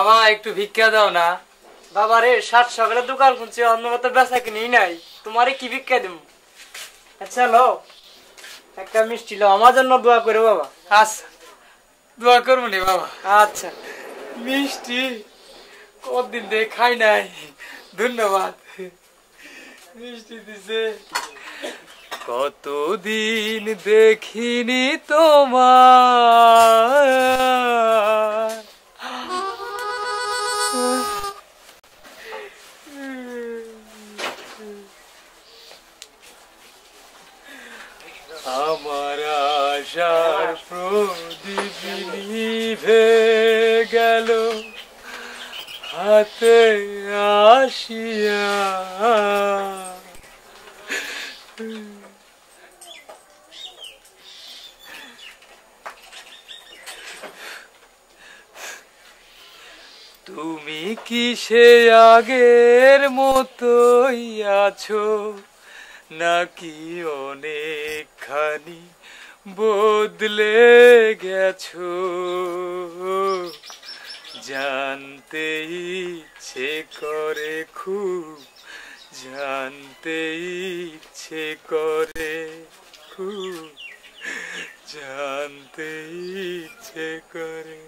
বাবা একটু ভিক্ষা দাও না। বাবা রে, 7 সকালে দোকান খুলছি, অন্য মতো বেচা কিনেই নাই, তোমারে কি ভিক্ষা দেব? আচ্ছা লো, একটা মিষ্টি লো, আমার জন্য দোয়া করে বাবা। আচ্ছা দোয়া করবো নি বাবা। আচ্ছা মিষ্টি কতদিন দিয়ে খাই নাই, ধন্যবাদ। মিষ্টি দিছে। কতদিন দেখিনি তোমার, আমার আশার প্রদীপ নিভে গেল হাতে আসিয়া। তুমি কি সে আগের মতোই আছো, নাকি অনেকখানি বদলে গেছো? জানতে ইচ্ছে করে খুব, জানতে ইচ্ছে করে খুব, জানতে ইচ্ছে করে।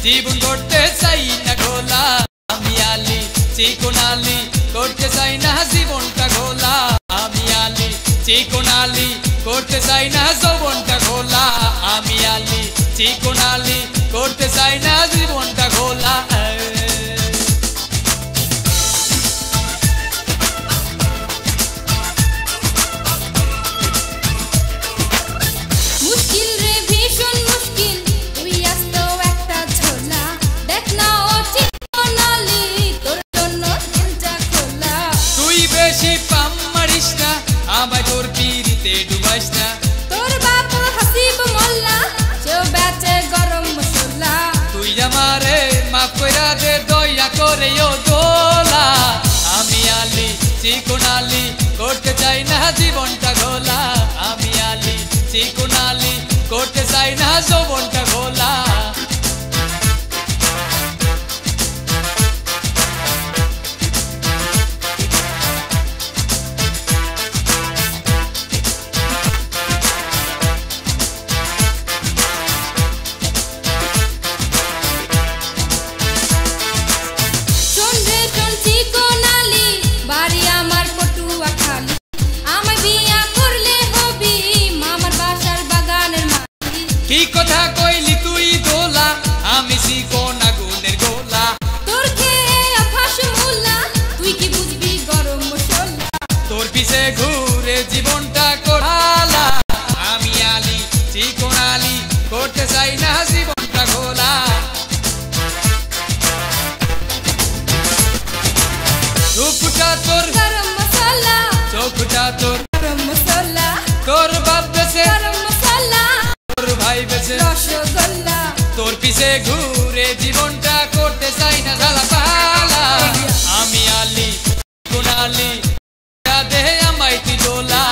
জীবন করতে চাই না ঘোলা, আমি আলি চিকনালি করতে চাই না জীবনটা ঘোলা, আমি আলি চিকনালি করতে চাই না যৌবনটা ঘোলা, আমি আলি চিকনালি করতে চাই না জীবনটা ঘোলা। আমি আলি চিকনালি করতে চাই না জীবনটা ঘোলা, আমি আলি চিকনালি করতে চাই না যৌবনটা ঘোলা। কি কথা কইলি তুই দোলা, আমি চিকন আগুনের গোলা, তোর খেয়ে আফাস মোল্লা, তুই কি বুঝবি গরম মশলা, তোর পিছে ঘুরে জীবনটা কোড়ালা, আমি আলি চিকন আলি করতে চাই না জীবনটা ঘোলা। রূপটা তোর গরম মশলা, চোখটা তোর গরম মশলা, তোর বাপ বেছে গরম মশলা, তোর ভাই বেছে রসগোল্লা, তোর পিছে ঘুরে জীবনটা করতে চাই না ঝালা পালা, আমি আলি কোনালি দেহে আমায় তুই দোলা,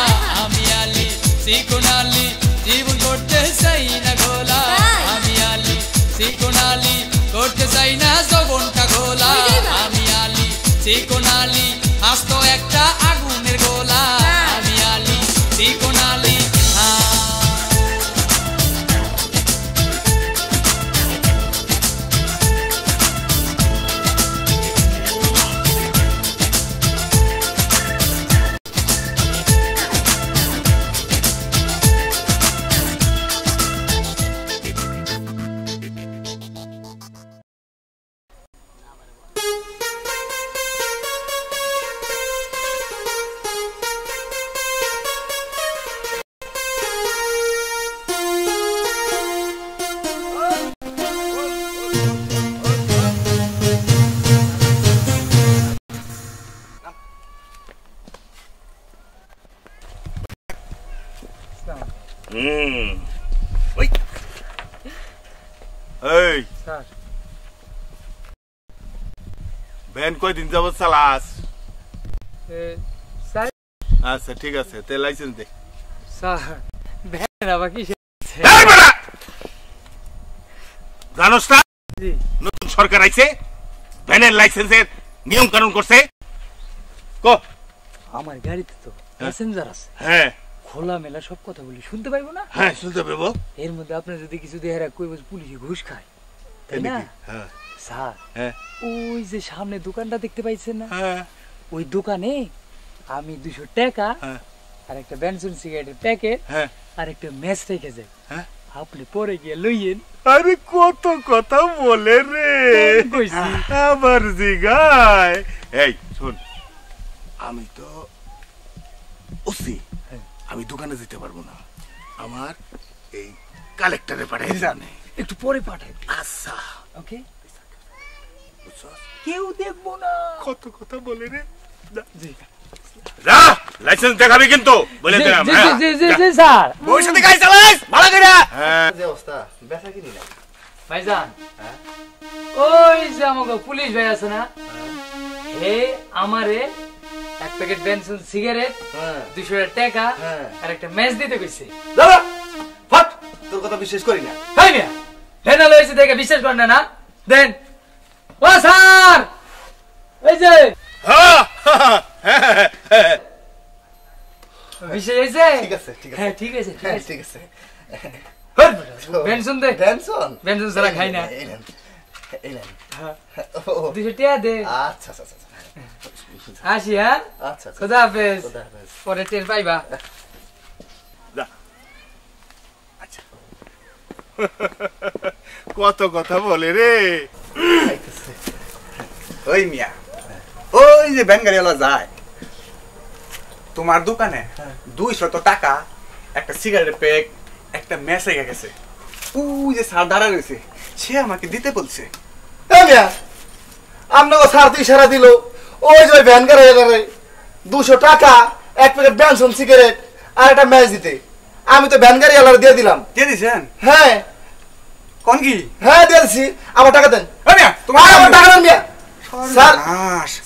আমি আলি চিকনালি জীবন করতে চাই না ঘোলা, আমি আলি চিকনালি করতে চাই না যৌবনটা ঘোলা, আমি আলি চিকনালি আস্ত একটা আগুনের গোলা, আমি আলি চিকনালি। এই স্যার ভ্যান কয়দিন যাবত চালাস? স্যার আচ্ছা ঠিক আছে, তে লাইসেন্স দে। স্যার ভ্যান আবার কি জানোস না জি নতুন সরকার আইছে, ভ্যানের লাইসেন্সের নিয়ম কানুন করছে। ক আমার গাড়িতে তো প্যাসেঞ্জার আছে, হ্যাঁ খোলা মেলা সব কথা বলি শুনতে পাইবো না? হ্যাঁ শুনতে পাবো। এর মধ্যে আপনার যদি কিছু দেখে রাখ কইব পুলিশে ঘুষ খায়, তাই না? হ্যাঁ স্যার হ্যাঁ ওই যে সামনে দোকানটা দেখতে পাইছেন না, হ্যাঁ ওই দোকানে আমি 200 টাকা হ্যাঁ আর একটা বেনসন সিগারেটের প্যাকেট হ্যাঁ আর একটা ম্যাচ রেখে যাই, হ্যাঁ। আপনি পরে গিয়ে লইয়েন। আরে কত কথা বলে রে, কইছি। আবার জিগায়। এই শুন, আমি তো ওসি, আমি দোকানে যেতে পারবো না, আমার এই কালেক্টরে পাঠাই জানে। একটু পরে পাঠাই। আচ্ছা ওকে, বুঝছস? কেউ দেখবো না। কত কথা বলে রে। জি যা লাইসেন্স দেখাবি কিন্তু বলে দিলাম। জি জি জি জি স্যার। ওই সাথে গাড়ি চালাস ভালো করে। হ্যাঁ যে অবস্থা বেচা কিনি না ভাইজান, ওই যে আমাকে পুলিশ ভাই আছে না, হে আমারে এক প্যাকেট বেনসন সিগারেট, 200 টাকা আর একটা ম্যাচ দিতে কইছে। দাদা ফাট, তোর কথা বিশ্বাস করি না। হাই মিয়া, হেনা লইছে দেখে বিশ্বাস করেন না? দেন। ও স্যার, এই যে হ্যাঁ বিশ্বাস হইছে? ঠিক আছে ঠিক আছে হ্যাঁ ঠিক আছে ঠিক হ্যাঁ আছে। ঠিক আছে। বেনসন দে, বেনসন বেনসন ছাড়া খাই না। এই নেন, এই নেন। হ্যাঁ। ও, 200 টাকা দে। আচ্ছা আচ্ছা আচ্ছা আসি হ্যাঁ, আচ্ছা আচ্ছা খোদা হাফেজ। খোদা হাফেজ। পরে টের পাইবা। যা। আচ্ছা কত কথা বলে রে। আইতেছে। ওই মিয়া, ওই যে ভ্যান গাড়িওয়ালা যায় তোমার দোকানে 200 টাকা একটা সিগারেট প্যাক একটা ম্যাচ রেখে গেছে। ওই যে স্যার দাঁড়া রয়েছে, সে আমাকে দিতে বলছে। আপনাকে স্যার তো ইশারা দিল, ওই যে ভ্যান গাড়ি 200 টাকা এক প্যাকেট বেনসন সিগারেট আর একটা ম্যাচ দিতে। আমি তো ভ্যান গাড়িওয়ালার দিয়ে দিলাম। দিয়ে দিয়েছেন? হ্যাঁ। কোন কি? হ্যাঁ দিয়েছি। আমার টাকা দেন। তোমার আমার টাকা দেন মিয়া। Sir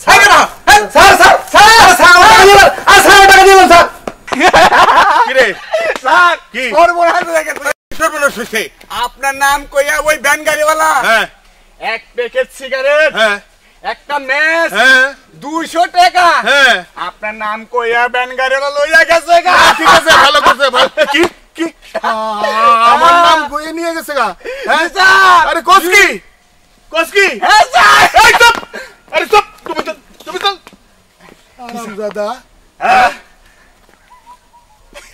sir sir sir sir sir আমার টাকা দিলেন স্যার। কি রে স্যার কি? সর্বনাশ হয়ে গেছে। সর্বনাশ হইছে। আপনার নাম কইয়া ওই ভ্যান গাড়িওয়ালা হ্যাঁ এক প্যাকেট সিগারেট হ্যাঁ একটা ম্যাচ হ্যাঁ 200 টাকা হ্যাঁ আপনার নাম কইয়া ভ্যান গাড়িওয়ালা লইয়া গেছে গা। ঠিক আছে, ভালো করছে ভালো। কি কি আমার নাম কইয়ে নিয়ে গেছে গা? হ্যাঁ স্যার। আরে কসকি কসকি হ্যাঁ স্যার। এই চুপ, আরে চুপ, তুমি তো কিছু দাদা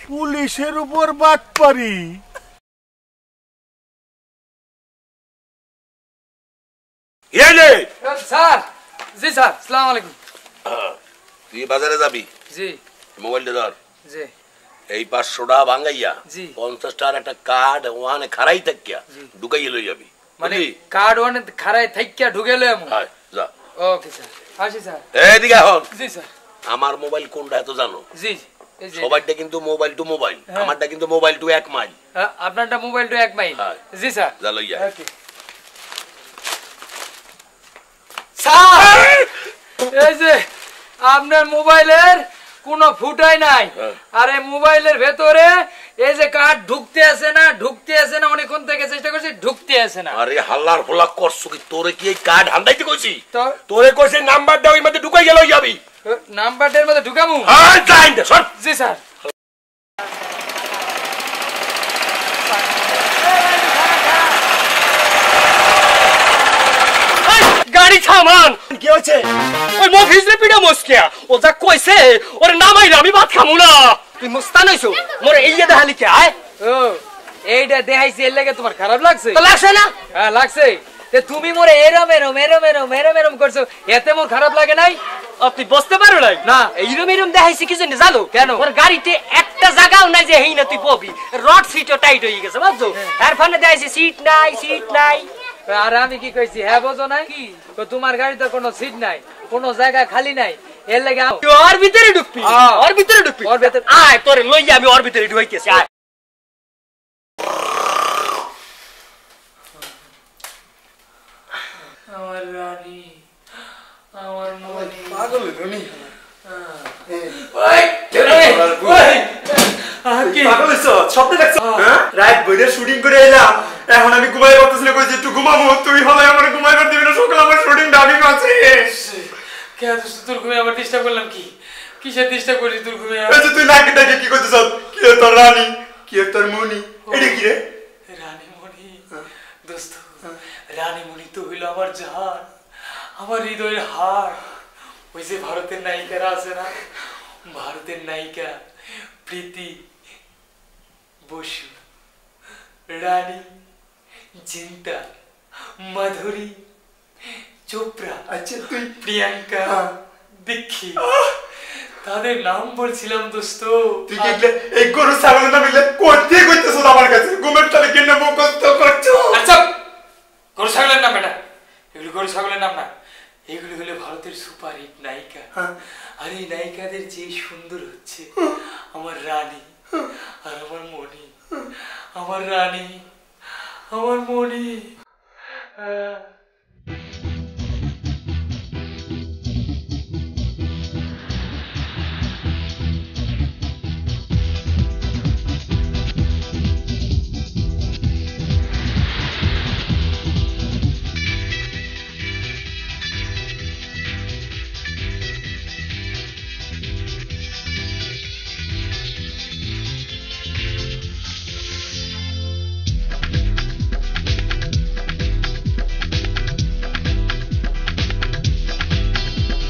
পুলিশের উপর বাটপারি। স্যার, জি স্যার, আসসালামু আলাইকুম। তুই বাজারে যাবি, জি মোবাইলটা ধর, জি এই 500 টাকা ভাঙাইয়া জি। 50 টাকার একটা কার্ড ওখানে খারাই থাকিয়া ঢুকাইয়া লই যাবি। মানে বুঝলি? কার্ড ওয়ানে খারায় থাইক্কা ঢুকে লই আমু। হায়, যা। ওকে স্যার, আসি স্যার। এদিকে এখন জি স্যার। আমার মোবাইল কোনটা এত জানো? জি এই যে সবাইটা কিন্তু মোবাইল টু মোবাইল, হ্যাঁ। আমারটা কিন্তু মোবাইল টু 1 মাইল। আপনারটা মোবাইল তো 1 মাইল। হ্যাঁ। জি স্যার। যা লইয়া। ওকে স্যার, এই যে আপনার মোবাইলের কোনো ফুটাই নাই, হ্যাঁ। আর এই মোবাইলের ভেতরে এই যে কার্ড ঢুকতে আসে না, ঢুকতে আসে না, অনেকক্ষণ থেকে চেষ্টা করছি, ঢুকতে আসে না। আরে হাল্লার হোলা করছো কি? তোরে কি এই কার্ড হান্দাইতে কইছি? তো তোরে কইছি নাম্বারটা ওই মধ্যে ঢুকাইয়া লই যাবি। নাম্বারটার মধ্যে ঢুকামু? হ্যাঁ যাই দে সর। জি স্যার। গাড়ি থামান। কি হচ্ছে? ওই মফিজ রে পিড়া মস্কিয়া ও যা কইছে ওরে নামাইলে আমি ভাত খামু না। তুই মুস্তান হইছো মোরে এই দেখালি কে? আয় ও এইটা দেখাইছি, এর লাগে তোমার খারাপ লাগছে? তো লাগছে না? হ্যাঁ লাগছে। তে তুমি মোরে এরম এরম এরম এরম এরম এরম করছো, এতে মোর খারাপ লাগে নাই? তুই বুঝতে পারো নাই? না। এইরম এরম দেখাইছি কি জন্য জানো? কেন? ওর গাড়িতে একটা জায়গাও নাই যে হেই না তুই পবি। রড সিটও টাইট হয়ে গেছে বুঝছো? এর ফলে দেখাইছি সিট নাই সিট নাই। আর আমি কি কইছি? হ্যাঁ বোঝো নাই তো তোমার গাড়িতে কোনো সিট নাই, কোনো জায়গা খালি নাই, এর লাগে তুই ওর ভিতরে ঢুকবি, ওর ভিতরে ঢুকবি। ওর ভেতর আয় তোরে লইয়া আমি ওর ভিতরে ঢুকাইতেছি। আয় আমার রানী আমার মনি পাগল রনি ওই ওই কি পাগল হইছো স্বপ্ন দেখছো হ্যাঁ রাত বইরে শুটিং করে এলাম এখন আমি ঘুমাই পারতেছি না কইছি একটু ঘুমাবো তুই হলে আমার ঘুমাইবার দিবি না সকালে আমার শুটিং ডাবিং আছে কে তোর ঘুমে আবার ডিস্টার্ব করলাম কি কিসের ডিস্টার্ব করছিস তোর ঘুমে এই যে তুই নাকি ডাকে কি করতেছ কি রে তোর রানী কি রে তোর মনি এটা কি রে রানীমণি দোস্ত রানীমণি তো হইল আমার জান আমার হৃদয়ের হাড় ওই যে ভারতের নায়িকারা আছে না ভারতের নায়িকা প্রীতি বসু রানী জিন্টা মাধুরী চোপড়া আচ্ছা তুই প্রিয়াঙ্কা দীক্ষিত তাদের নাম বলছিলাম দোস্ত তুই কি এই গরু ছাগলের নাম মিলে করতে কইতেছ আমার কাছে ঘুমের তালে কেন মুখস্থ করছো আচ্ছা গরু ছাগলের নাম এটা এগুলো গরু ছাগলের নাম না এগুলো হলো ভারতের সুপারহিট নায়িকা আর এই নায়িকাদের যে সুন্দর হচ্ছে আমার রানী আর আমার মনি আমার রানী আমার মনি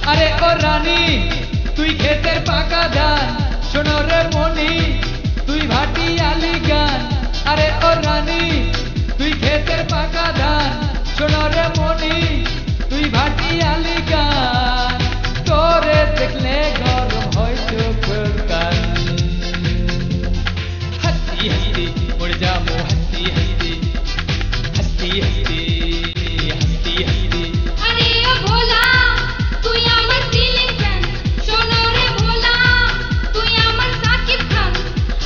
আরে ও রানী তুই ক্ষেতের পাকা ধান শোনো রে মনি তুই ভাটি আলি গান আরে ও রানী তুই ক্ষেতের পাকা ধান শোনো রে মনি তুই ভাটি আলি গান তোরে দেখলে গরম হয় চোখের কান হাসি হাসি মরে যাবো হাসি হাসি হাসি হাসি হাসি হাসি আরে ও ভোলা তুই আমার সিলিং ফ্যান শোনো রে ভোলা তুই আমার সাকিব খান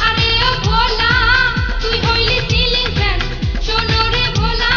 আরে ও ভোলা তুই হইলি সিলিং ফ্যান শোনো রে ভোলা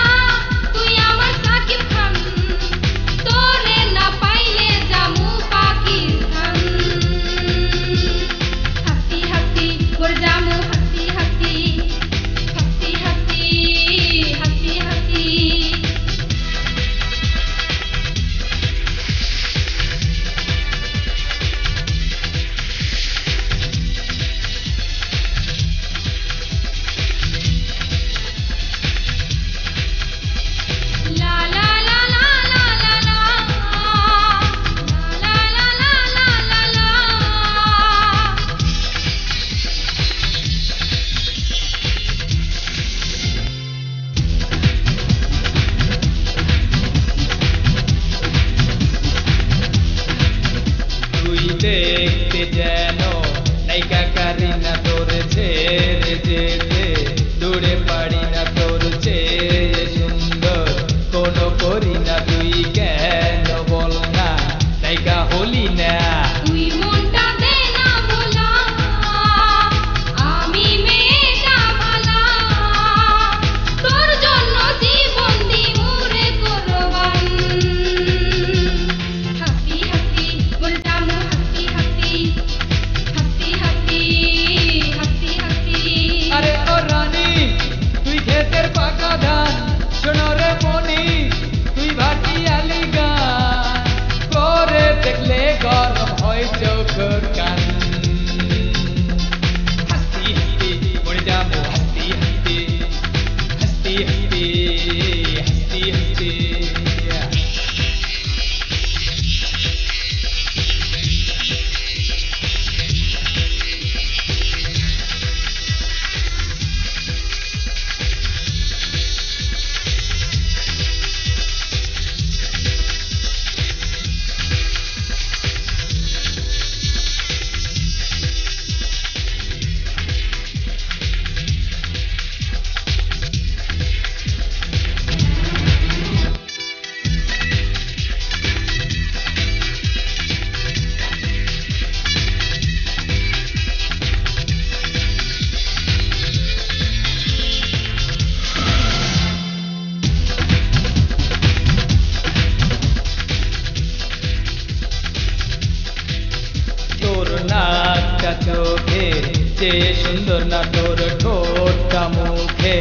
চেয়ে সুন্দর না তোর ঠোঁটটা মুখে,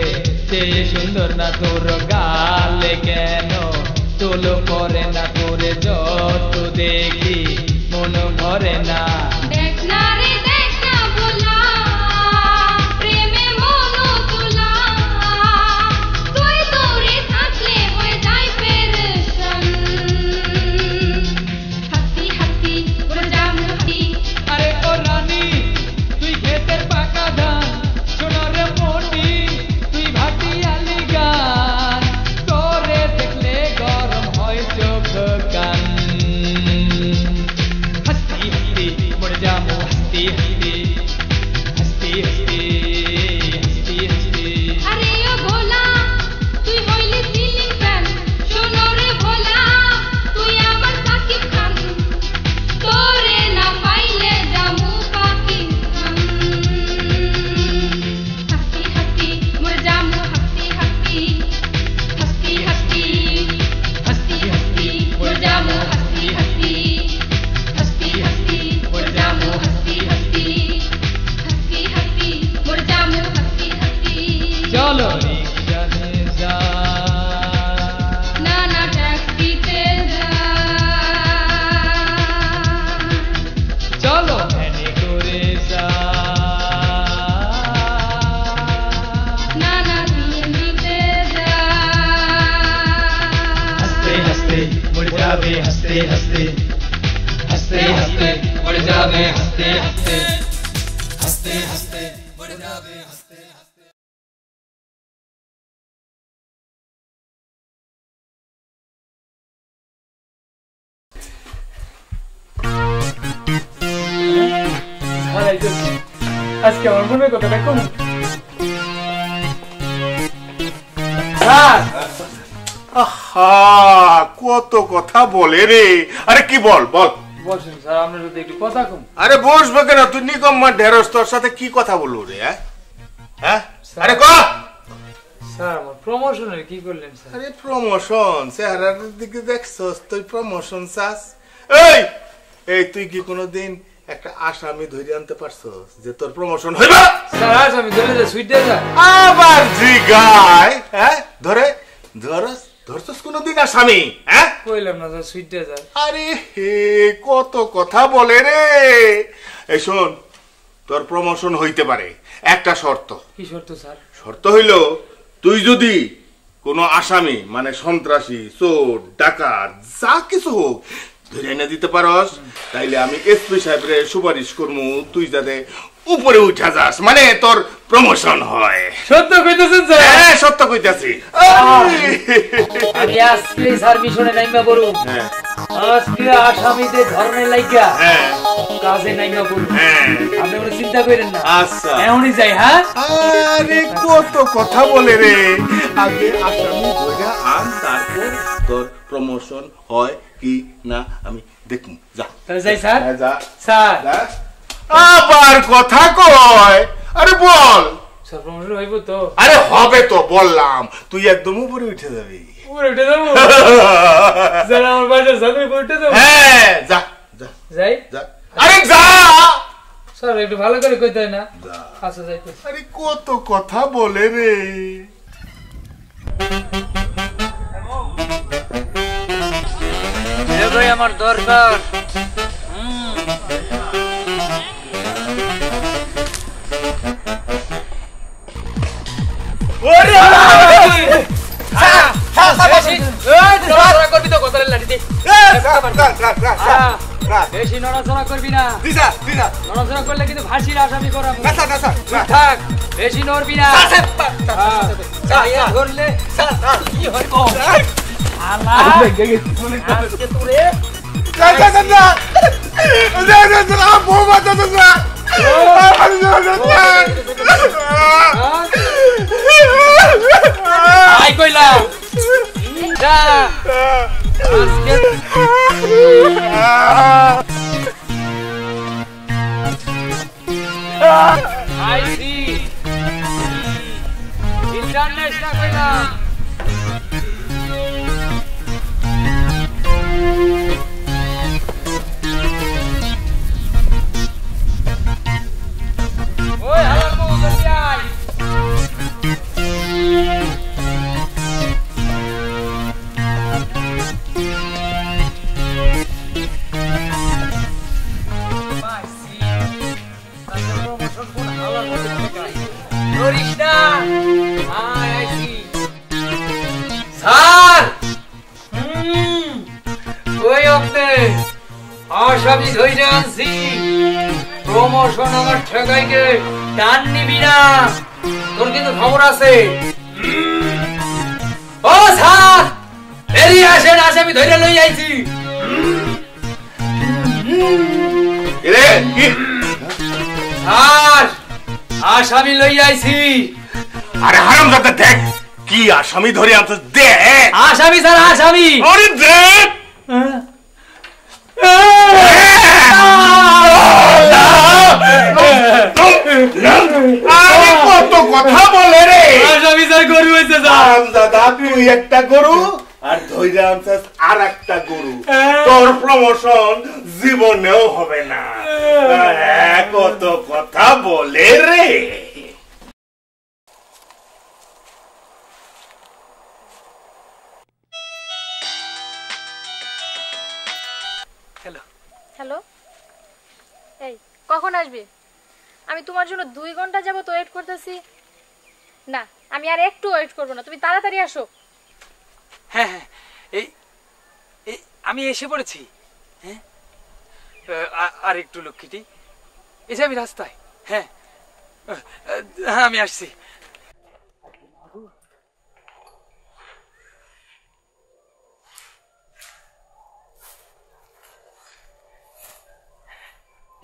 চেয়ে সুন্দর না তোর গালে কেন তোলো করে না তোরে যত দেখি মন ভরে না। দেখ না রে দেখ না ভোলা, প্রেমে মন তোলা, তুই দূরে থাকলে হয়ে যায় পেরেশান। হাসি হাসি উড়ে যাম হাসি। আরে ও রানী তুই ক্ষেতের পাকা ধান, সোনার মনি তুই ভাটিয়ালি গান, তোরে দেখলে গরম হয় চোখ কান। হাসতি হাসতি মরে যাবো হাসতি হাসতি, হাসতি হাসতি, হাসতি হাসতি। আরে ও ভোলা তুই হইলি সিলিং ফ্যান, শোনো রে ভোলা তুই আমার সাকিব খান, তোরে না পাইলে যামু পাকিস্তান। হাসি হাসি মরে যামু হাসি হাসি, হাসি হাসি, হাসি হাসি মরে যামু হাসি হাসি, হাসি হাসি মরে যামু হাসি হাসি, হাসি হাসি মরে যামু হাসি হাসি। চলো রিকশাতে যা, না না ট্যাক্সিতে যা, চলো ভ্যানে করে যা, না না সিএনজিতে যা। हंसते हंसते मुड़ जावे हंसते हंसते, हंसते हंसते मुड़ जावे हंसते हंसते, हंसते हंसते मुड़ जावे हंसते हंसते। আজকে আমার মনে কথাটা কম। স্যার আহা কত কথা বলে রে। আরে কি বল বল। বসেন স্যার, আপনার সাথে একটু কথা কম। আরে বসবে কেন, তুই নিকম্মা ঢেরস, তোর সাথে কি কথা বলবো রে? হ্যাঁ আরে ক। স্যার আমার প্রমোশনের কি করলেন স্যার? আরে প্রমোশন, চেহারার দিকে দেখছস তুই প্রমোশন চাস? এই এই তুই কি কোনোদিন একটা আসামি ধরে আনতে পারছস যে তোর প্রমোশন হইবা? স্যার আজ আমি ধরে যে সুইটে যায় আবার জিগায়, হ্যাঁ ধরে ধরস ধরছস কোনোদিন আসামি? হ্যাঁ কইলাম না স্যার সুইটে যায়। আরে হে কত কথা বলে রে। এই শোন, তোর প্রমোশন হইতে পারে, একটা শর্ত। কি শর্ত স্যার? শর্ত হইল তুই যদি কোনো আসামি মানে সন্ত্রাসী, চোর, ডাকাত যা কিছু হোক ধরে এনে দিতে পারস, তাইলে আমি এসপি সাহেবরে সুপারিশ করবো তুই যাতে উপরে উঠা যাস, মানে তোর প্রমোশন হয়। সত্য কইতেছেন স্যার? হ্যাঁ সত্য কইতাছি। আমি আজকে স্যার মিশনে নাইমা বড়, হ্যাঁ আজকে আসামিদের ধরনের লাইগা হ্যাঁ কাজে নাইমা বড়। হ্যাঁ আপনি কোনো চিন্তা করেন না, আচ্ছা। এমনই যাই। হ্যাঁ আরে কত কথা বলে রে। আগে আসামি ধরে আন, তারপর তোর প্রমোশন হয় কি না আমি দেখুন। যা তাহলে যাই স্যার। হ্যাঁ, যা স্যার যা। আবার কথা কয়। আরে বল। স্যার প্রমোশন হইব তো? আরে হবে তো, বললাম তুই একদম উপরে উঠে যাবি। উপরে উঠে যাবো স্যার? আমার বাসার সামনে উঠে যাবো? হ্যাঁ যা যা যাই যা। আরে যা স্যার, একটু ভালো করে কইতে হয় না? যা। আচ্ছা যাইতে। আরে কত কথা বলে রে। ভাই আমার দরকার। বেশি নড়াচড়া করবি না, নড়াচড়া করলে কিন্তু ফাঁসির আসামি করাবো। থাক, বেশি নড়বি না। ধরলে কি হইব? আজকে তোরে আই কইলাম যা আজকে আইসি ইন্টারন্যাশনাল কইলাম। ওই স্যার ওই আপনি আসামি ধরে আনছি প্রমোশন আমার ঠেকাইকে টান নিবি না তোর কিন্তু খবর আছে ও স্যার বেরিয়ে আসেন আসামি ধরে লই আইছি স্যার আসামি লই আইছি আরে হারামজাদা দেখ কি আসামি ধরে আনছিস দেখ আসামি স্যার আসামি আরে দেখ আরে কত কথা বলে রে আসামি স্যার গরু হইছে স্যার হারামজাদা তুই একটা গরু আর ধইরে আনছিস আর একটা গরু তোর প্রমোশন জীবনেও হবে না কত কথা বলে রে হ্যালো এই কখন আসবে আমি তোমার জন্য 2 ঘন্টা যাবত ওয়েট করতেছি না আমি আর একটু ওয়েট করব না তুমি তাড়াতাড়ি আসো হ্যাঁ হ্যাঁ এই এই আমি এসে পড়েছি হ্যাঁ আর একটু লক্ষ্মীটি এই যে আমি রাস্তায় হ্যাঁ আমি আসছি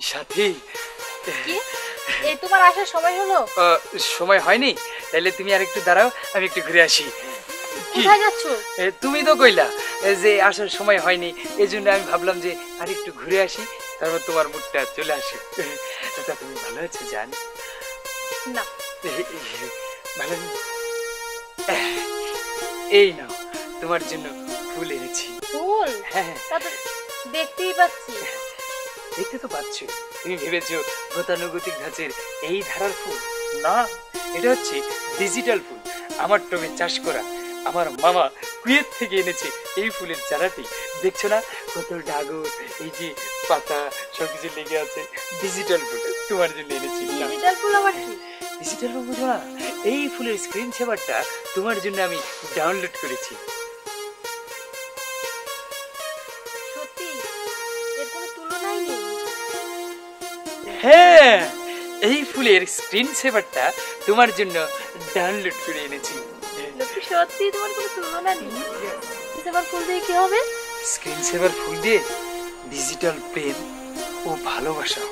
সাথী কি এই তোমার আসার সময় হলো সময় হয়নি তাইলে তুমি আর একটু দাঁড়াও আমি একটু ঘুরে আসি কোথায় যাচ্ছ তুমি তো কইলা যে আসার সময় হয়নি এজন্য আমি ভাবলাম যে আর একটু ঘুরে আসি তারপর তোমার মুডটা চলে আসে তা তুমি ভালো আছো জান না ভালো এই নাও তোমার জন্য ফুল এনেছি ফুল হ্যাঁ তা তো দেখতেই পাচ্ছি দেখতে তো পাচ্ছো তুমি ভেবেছো গতানুগতিক ধাঁচের এই ধারার ফুল না এটা হচ্ছে ডিজিটাল ফুল আমার টবে চাষ করা আমার মামা কুয়েত থেকে এনেছে এই ফুলের চারাটি দেখছো না কত ডাগর এই যে পাতা সবকিছু লেগে আছে ডিজিটাল ফুল তোমার জন্য এনেছি ডিজিটাল ফুল আবার কি ডিজিটাল ফুল বুঝো না এই ফুলের স্ক্রিন সেভারটা তোমার জন্য আমি ডাউনলোড করেছি সত্যি এর কোনো তুলনাই নেই হ্যাঁ এই ফুলের স্ক্রিন সেভারটা তোমার জন্য ডাউনলোড করে এনেছি লক্ষ্মী সত্যি তোমার কোনো তুলনা নেই সেবার ফুল দিয়ে কি হবে স্ক্রিন সেভার ফুল দিয়ে ডিজিটাল প্রেম ও ভালোবাসা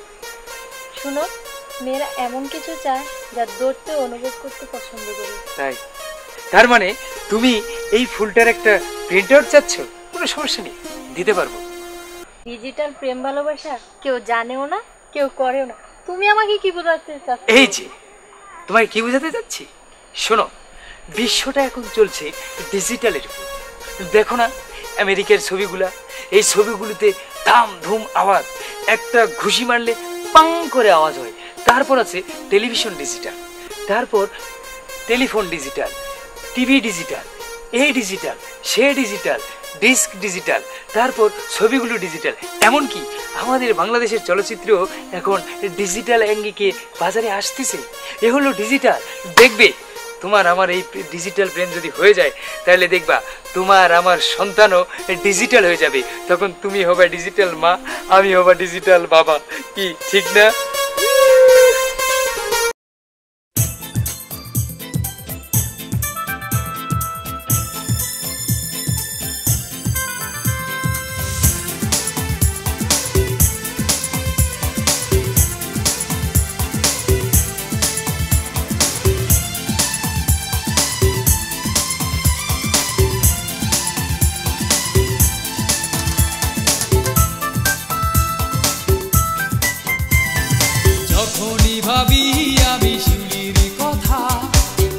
শুনো মেয়েরা এমন কিছু চায় যা ধরতে অনুভব করতে পছন্দ করে তাই তার মানে তুমি এই ফুলটার একটা প্রিন্ট আউট চাচ্ছ কোনো সমস্যা নেই দিতে পারবো ডিজিটাল প্রেম ভালোবাসা কেউ জানেও না কেউ করেও না তুমি আমাকে কি বোঝাতে চাচ্ছ এই যে তোমায় কি বোঝাতে যাচ্ছি শোনো বিশ্বটা এখন চলছে ডিজিটালের উপর দেখো না আমেরিকার ছবিগুলা এই ছবিগুলোতে ধাম ধুম আওয়াজ একটা ঘুষি মারলে পাং করে আওয়াজ হয় তারপর আছে টেলিভিশন ডিজিটাল তারপর টেলিফোন ডিজিটাল টিভি ডিজিটাল এই ডিজিটাল সে ডিজিটাল ডিস্ক ডিজিটাল তারপর ছবিগুলো ডিজিটাল এমনকি আমাদের বাংলাদেশের চলচ্চিত্র এখন ডিজিটাল অ্যাঙ্গিকে বাজারে আসতেছে এ হলো ডিজিটাল দেখবে তোমার আমার এই ডিজিটাল ব্রেন যদি হয়ে যায় তাহলে দেখবা তোমার আমার সন্তানও ডিজিটাল হয়ে যাবে তখন তুমি হবে ডিজিটাল মা আমি হব ডিজিটাল বাবা কি ঠিক না ভাবি আমি শিউলির কথা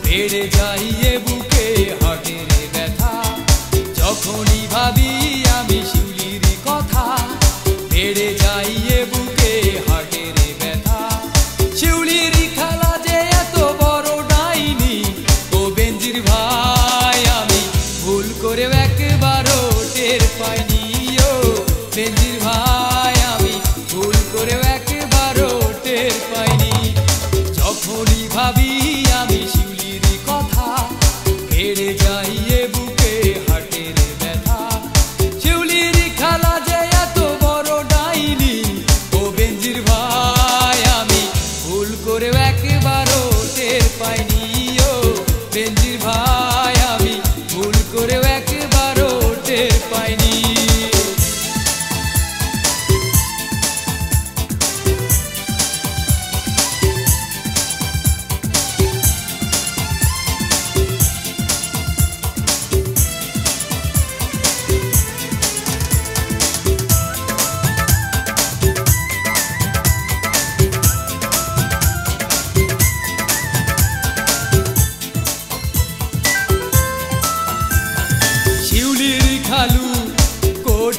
বেড়ে যাইয়ে বুকে হাটের ব্যথা যখনই ভাবি আমি শিউলির কথা বেড়ে যাইয়ে বুকে হাটের ব্যথা শিউলির খেলা যে এত বড় ডাইনি ও বেঞ্জির ভাই আমি ভুল করে একবারও টের পাইনি ও বেঞ্জির ভাই আমি ভুল করে একবারও টের পাইনি যখনই ভাবি আমি শিউলির কথা বেড়ে যাইয়ে বুকে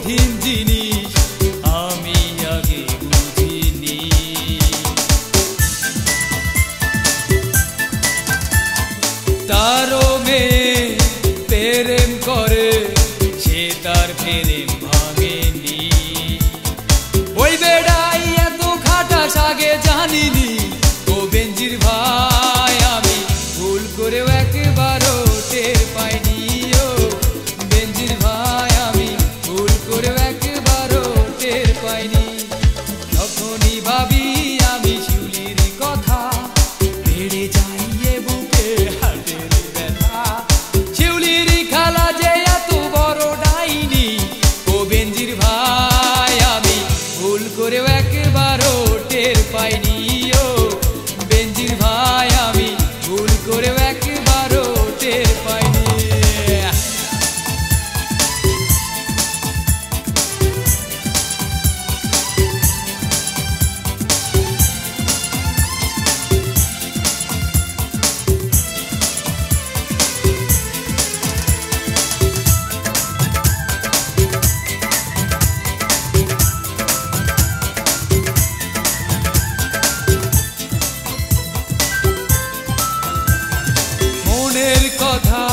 কঠিন জিনিস আমি আগে বুঝিনি। তারও মেয়ে প্রেম করে সে তার প্রেম ভাঙেনি। ওই বেড়াই এত খাটাস আগে জানিনি। ও বেঞ্জির ভাই আমি ভুল করেও একবারও টের পাইনি। ও বেঞ্জির ভাই আমি ভুল করেও একবারও টের পাইনি। যখনই ভাবি আমি শিউলির কথা বেড়ে যাই এ বুকে হাটের ব্যথা। শিউলির খালা যে এত বড় ডাইনি। ও বেঞ্জির ভাই আমি ভুল করেও একবারও টের পাইনি। ও বেঞ্জির ভাই আমি ভুল করেও একবারও টের পাইনি। মনের কথা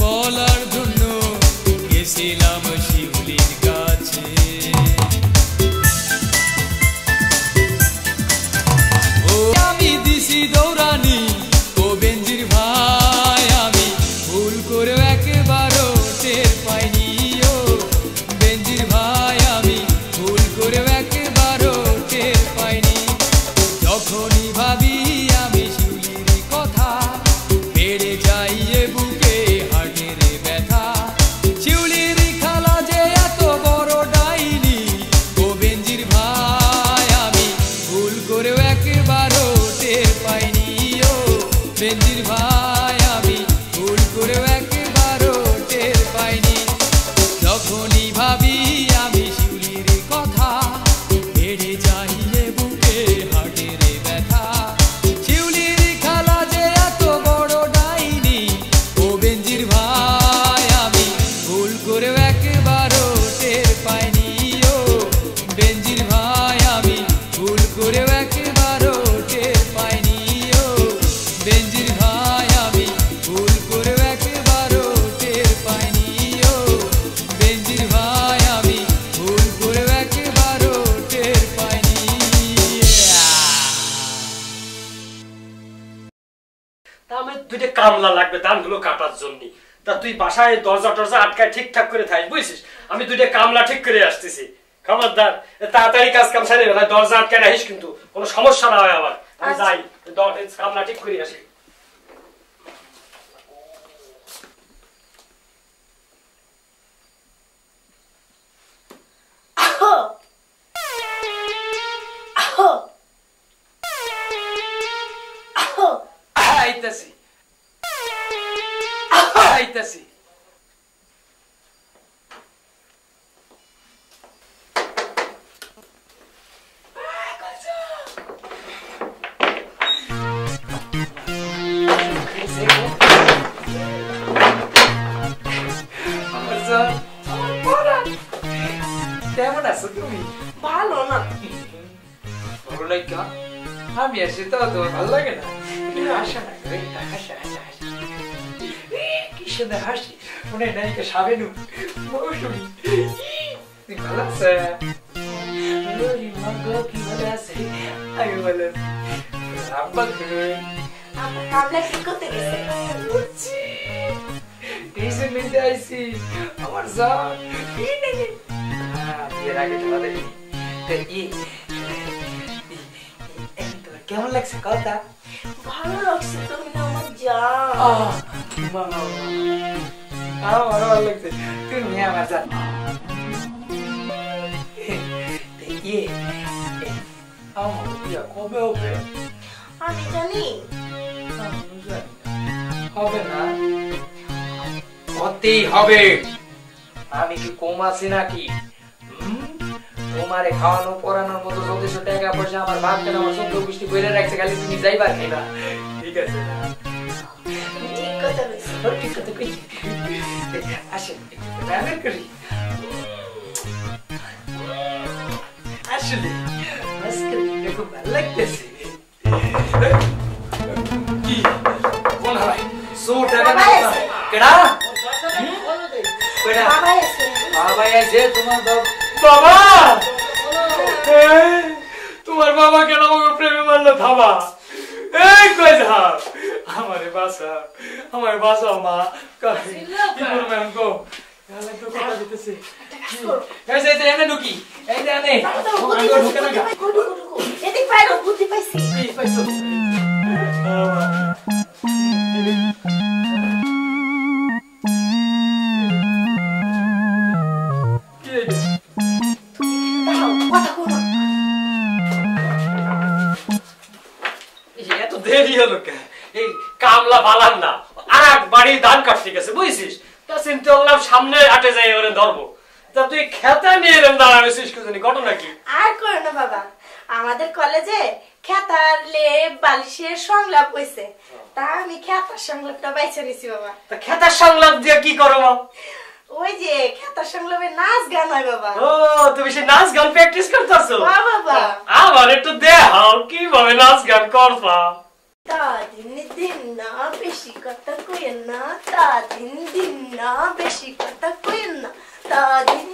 বলার জন্য গেছিলাম শিউলির কাছে। ও আমি দিছি দৌড়ানি। ও বেঞ্জির ভাই আমি ভুল করেও একবারও টের পাইনি। ও বেঞ্জির ভাই আমি ভুল করেও একবারও টের পাইনি। যখনই ভাবি আমি শিউলির কথা বেড়ে যাই এ বুকে হাটের ব্যথা। শিউলির খালা যে এত বড় ডাইনি। ও বেঞ্জির ভাই আমি ভুল করেও একবারও টের পাইনি। ও বেঞ্জির ভাই আমি ভুল করেও একবারও টের পাইনি। যখনই ভাবি আমি শিউলির কথা বেড়ে যাই এ বুকে হাটের ব্যথা। শিউলির খালা যে এত বড় ডাইনি। ও বেঞ্জির ভাই আমি ভুল করেও একবারও টের পাইনি। ও বেঞ্জির ভাই আমি ভুল করেও একবারও টের পাইনি। ও বেঞ্জির ভাই আমি ভুল করেও একবারও টের পাইনি। ও বেঞ্জির ভাই আমি ভুল করেও একবারও টের পাইনি। তা আমার দুইটা কামলা লাগবে ধানগুলো কাটার জন্য। তা তুই বাসায় দরজা টরজা আটকায় ঠিকঠাক করে থাকিস বুঝছিস। আমি দুইটা কামলা ঠিক করে আসতেছি। খবরদার তাড়াতাড়ি কাজ কাম সারে ভাই দরজা আটকায় রাখিস কিন্তু কোনো সমস্যা না হয় আবার। আমি যাই কামলা ঠিক করে আসি। আইতাছি আইতাছি। কেমন আছো তুমি? ভালো না। ভালো লাগে কেন? আমি আসি তো তোমার ভালো লাগে না? আসা না করে হাসা হাসা হাসা কি সুন্দর হাসি। মনে নাই সাবেনু মৌসুমি তুই ভালো আছে? কি ভালো আছে? আমি ভালো আছি। আব্বা কামলা ঠিক করতে গেছে। বুঝছি এই জন্যই আইসি আমার জান। বিয়ের আগে তো ভালো কেমন লাগছে কথা? ভালো লাগছে তুমি না আমার জান। আমার ভালো লাগছে তুমি আমার জান। আমার বিয়ে কবে হবে? আমি জানি হবে না? হতেই হবে। আমি কি কম আছি নাকি? তোমারে খাওয়ানো পড়ানোর মতো যথেষ্ট টাকা পয়সা আমার বাপ কেন আমার সঙ্গে গোষ্ঠী বইরে রাখছে, খালি তুমি যাইবার খাইবা। ঠিক আছে না? ঠিক কথা বলছি। ঠিক কথা কইছি। আসেন রান্না করি। আসলে আজকে খুব ভালো লাগতেছে। কি কোন হয় সোটা কেডা কেডা বাবা এসে তোমার বাবা তোমার বাবা কেন আমাকে প্রেমে মারলো থামা এই কই যা আমারে বাসা মা কি করব আমি গো গালে তো কথা দিতেছে এই যে এনে ঢুকি এই যে এনে আঙ্গ ঢুকে না এদিক বাইরে বুদ্ধি পাইছি এই পাইছো এত দেরি হলো কে এই কামলা বালান না আর বাড়ি ধান কাটতে গেছে বুঝছিস তা চিন্তা করলাম সামনে আটে যাই ওরে ধরবো তা তুই খেতা নিয়ে এরম দাঁড়াবেছিস কি জানি ঘটনা কি আর করো না বাবা আমাদের কলেজে খেতার লেপ বালিশের সংলাপ হইছে তা আমি খেতার সংলাপটা বাইছে নিছি বাবা তা খেতার সংলাপ দিয়ে কি করো ওই যে খেতার সংলাপে নাচ গান হয় বাবা ও তুমি সেই নাচ গান প্র্যাকটিস করতেছো বাবা আমার একটু দেখাও কিভাবে নাচ গান করবা তা দিন না বেশি কথা কইেন না তা দিন না বেশি কথা কইেন না তা দিন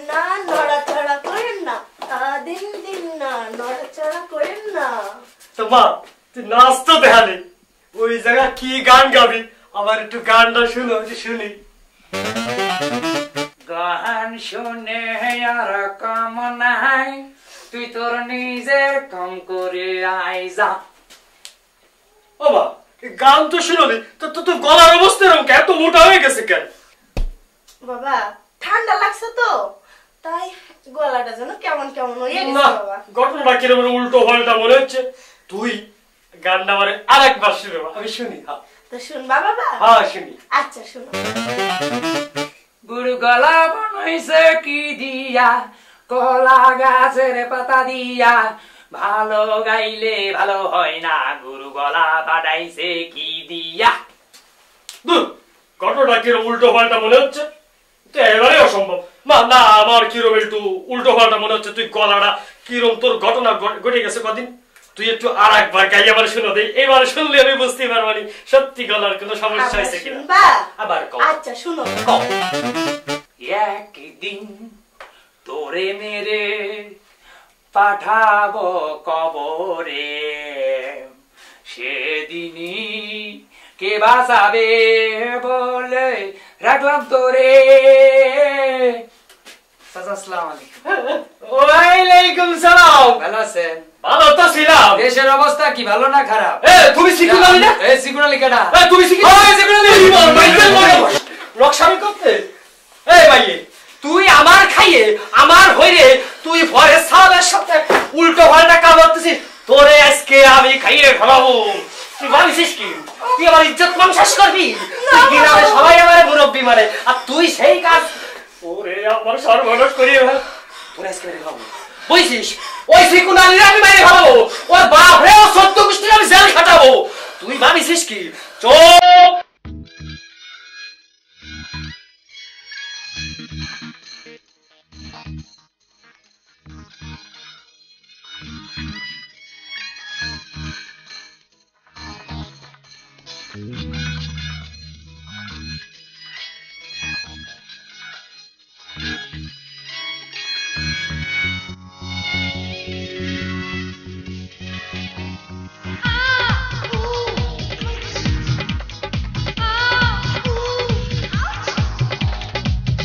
না নড়াচড়া করেন না তা দিন না নড়াচড়া করেন না তো মা তুই নাচ তো দেখালি ওই জায়গা কি গান গাবি আমার একটু গানটা শুনো শুনি গান শুনে আর কাম নাই তুই তোর নিজের কাম করে আই যা বাবা গান তো শুনলি তো তোর গলার অবস্থা এরকম এত মোটা হয়ে গেছে কেন বাবা ঠান্ডা লাগছে তো তাই গলাটা যেন কেমন কেমন হয়ে গেছে না বাবা ঘটনাটা কিরকম উল্টো পাল্টা মনে হচ্ছে তুই গানটা মানে আরেকবার শুনে আমি শুনি তো শুনবা বাবা হ্যাঁ শুনি আচ্ছা শুনো বুড়ো গলা বানাইছে কি দিয়া কলা গাছের পাতা দিয়া ভালো গাইলে ভালো হয় না গুরু গলা বানাইছে কি দিয়া ঘটনাটা কিরকম উল্টো পাল্টা মনে হচ্ছে এবারে অসম্ভব না আমার কিরম একটু উল্টো পাল্টা মনে হচ্ছে তুই গলাটা কিরম তোর ঘটনা ঘটে গেছে কদিন তুই একটু আর একবার গাই আবার শুনে দেই এবার শুনলে আমি বুঝতে পারবানি সত্যি গলার কোনো সমস্যা হয়েছে কিনা আবার কও আচ্ছা শুনো কও একদিন তোরে মেরে পাঠাবো কবরে সেদিনই কে বাঁচাবে বলে রাখলাম তোরে আসসালামু আলাইকুম ওয়ালাইকুম সালাম ভালো আছেন ভালো তো ছিলাম দেশের অবস্থা কি ভালো না খারাপ তুমি শিখুনালি না শিখুনালি কেডা তুমি রক্ষামি করতে এই ভাই তুই আমার খাইয়ে আমার হইরে তুই ফরেস্ট সাহেবের সাথে উল্টো পাল্টা কাম করতেছিস তোরে আজকে আমি খাইয়ে খাওয়াবো তুই ভাবিস কি তুই আমার ইজ্জত মান শেষ করবি গ্রামে সবাই আমার মুরব্বী মানে আর তুই সেই কাজ ওরে আমার সর্বনাশ করি তোরে আজকে মেরে খাবো বুঝছিস ওই শিকুনালির আমি মেরে খাবো ওর বাপ রে ও 14 গোষ্ঠীর আমি জেল খাটাবো তুই ভাবিস কি চোখ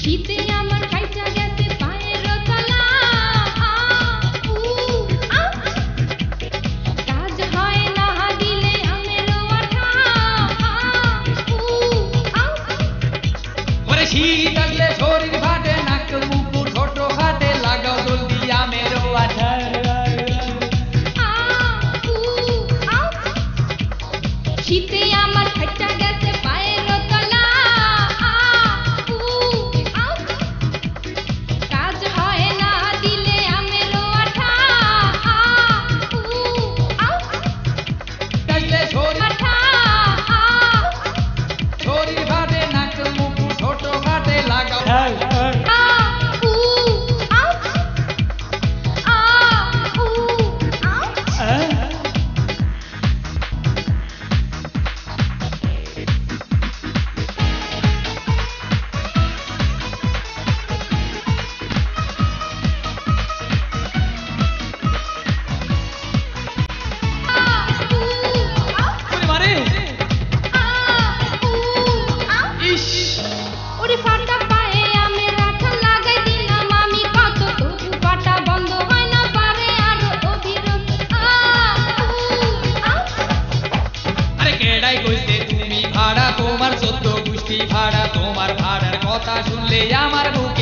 শীতে আমার কাইটা গেছে পায়ের তলা কাজ হয় না দিলে আমের আঠা ওরে শীত আসলে শরীর ফাটে নাক মুখ ছোট ফাটে লাগাও জলদি আমের আঠা শীতে আমার কাইটা গেছে পায়ের তলা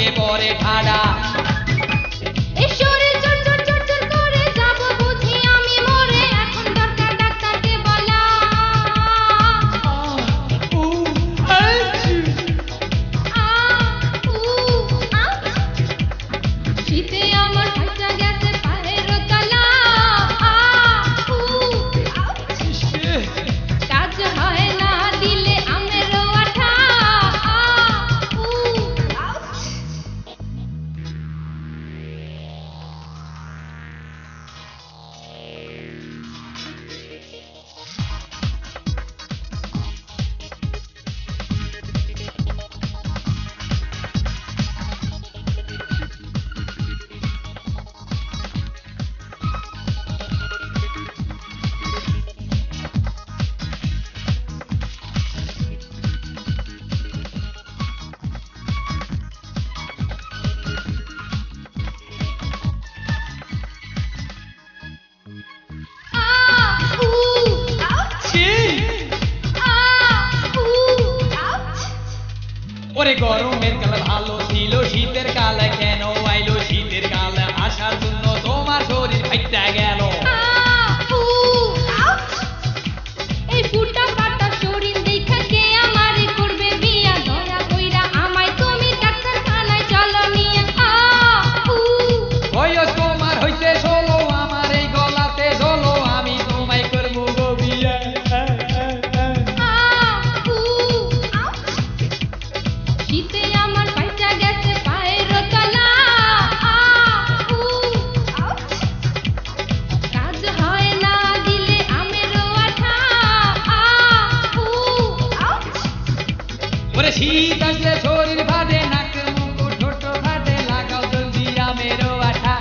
দিয়ে পরে ঠাডা এই শরীর চট চট চট চট করে যাব বুঝি আমি মরে এখন দরকার ডাক্তারকে বলা শীতে আমার ফাটা গেছে পায়ের তলা কাজ হয় না দিলে আমেরও আঠা ওরে গরমের কাল ভালো ছিল শীতের কাল কেন আইলো শীতের কাল আসার জন্য তোমার শরীর ফাইটা গেল এই ফুটা ফাটা শরীর দেখা কে আমারে করবে বিয়া ধরা কইরা আমায় তুমি ডাক্তারখানায় চলো নিয়ে বয়স তোমার হইছে 16 আমার এই গলাতে ঝোলো আমি তোমায় করব গো বিয়া শীতে আমার ফাটা গেছে পায়ের তলা কাজ হয় না দিলে আমেরও আঠা ওরে শীত আসলে শরীর ফাটে নাক মুখ ঠোঁট ফাটে লাগাও জলদি আমেরও আঠা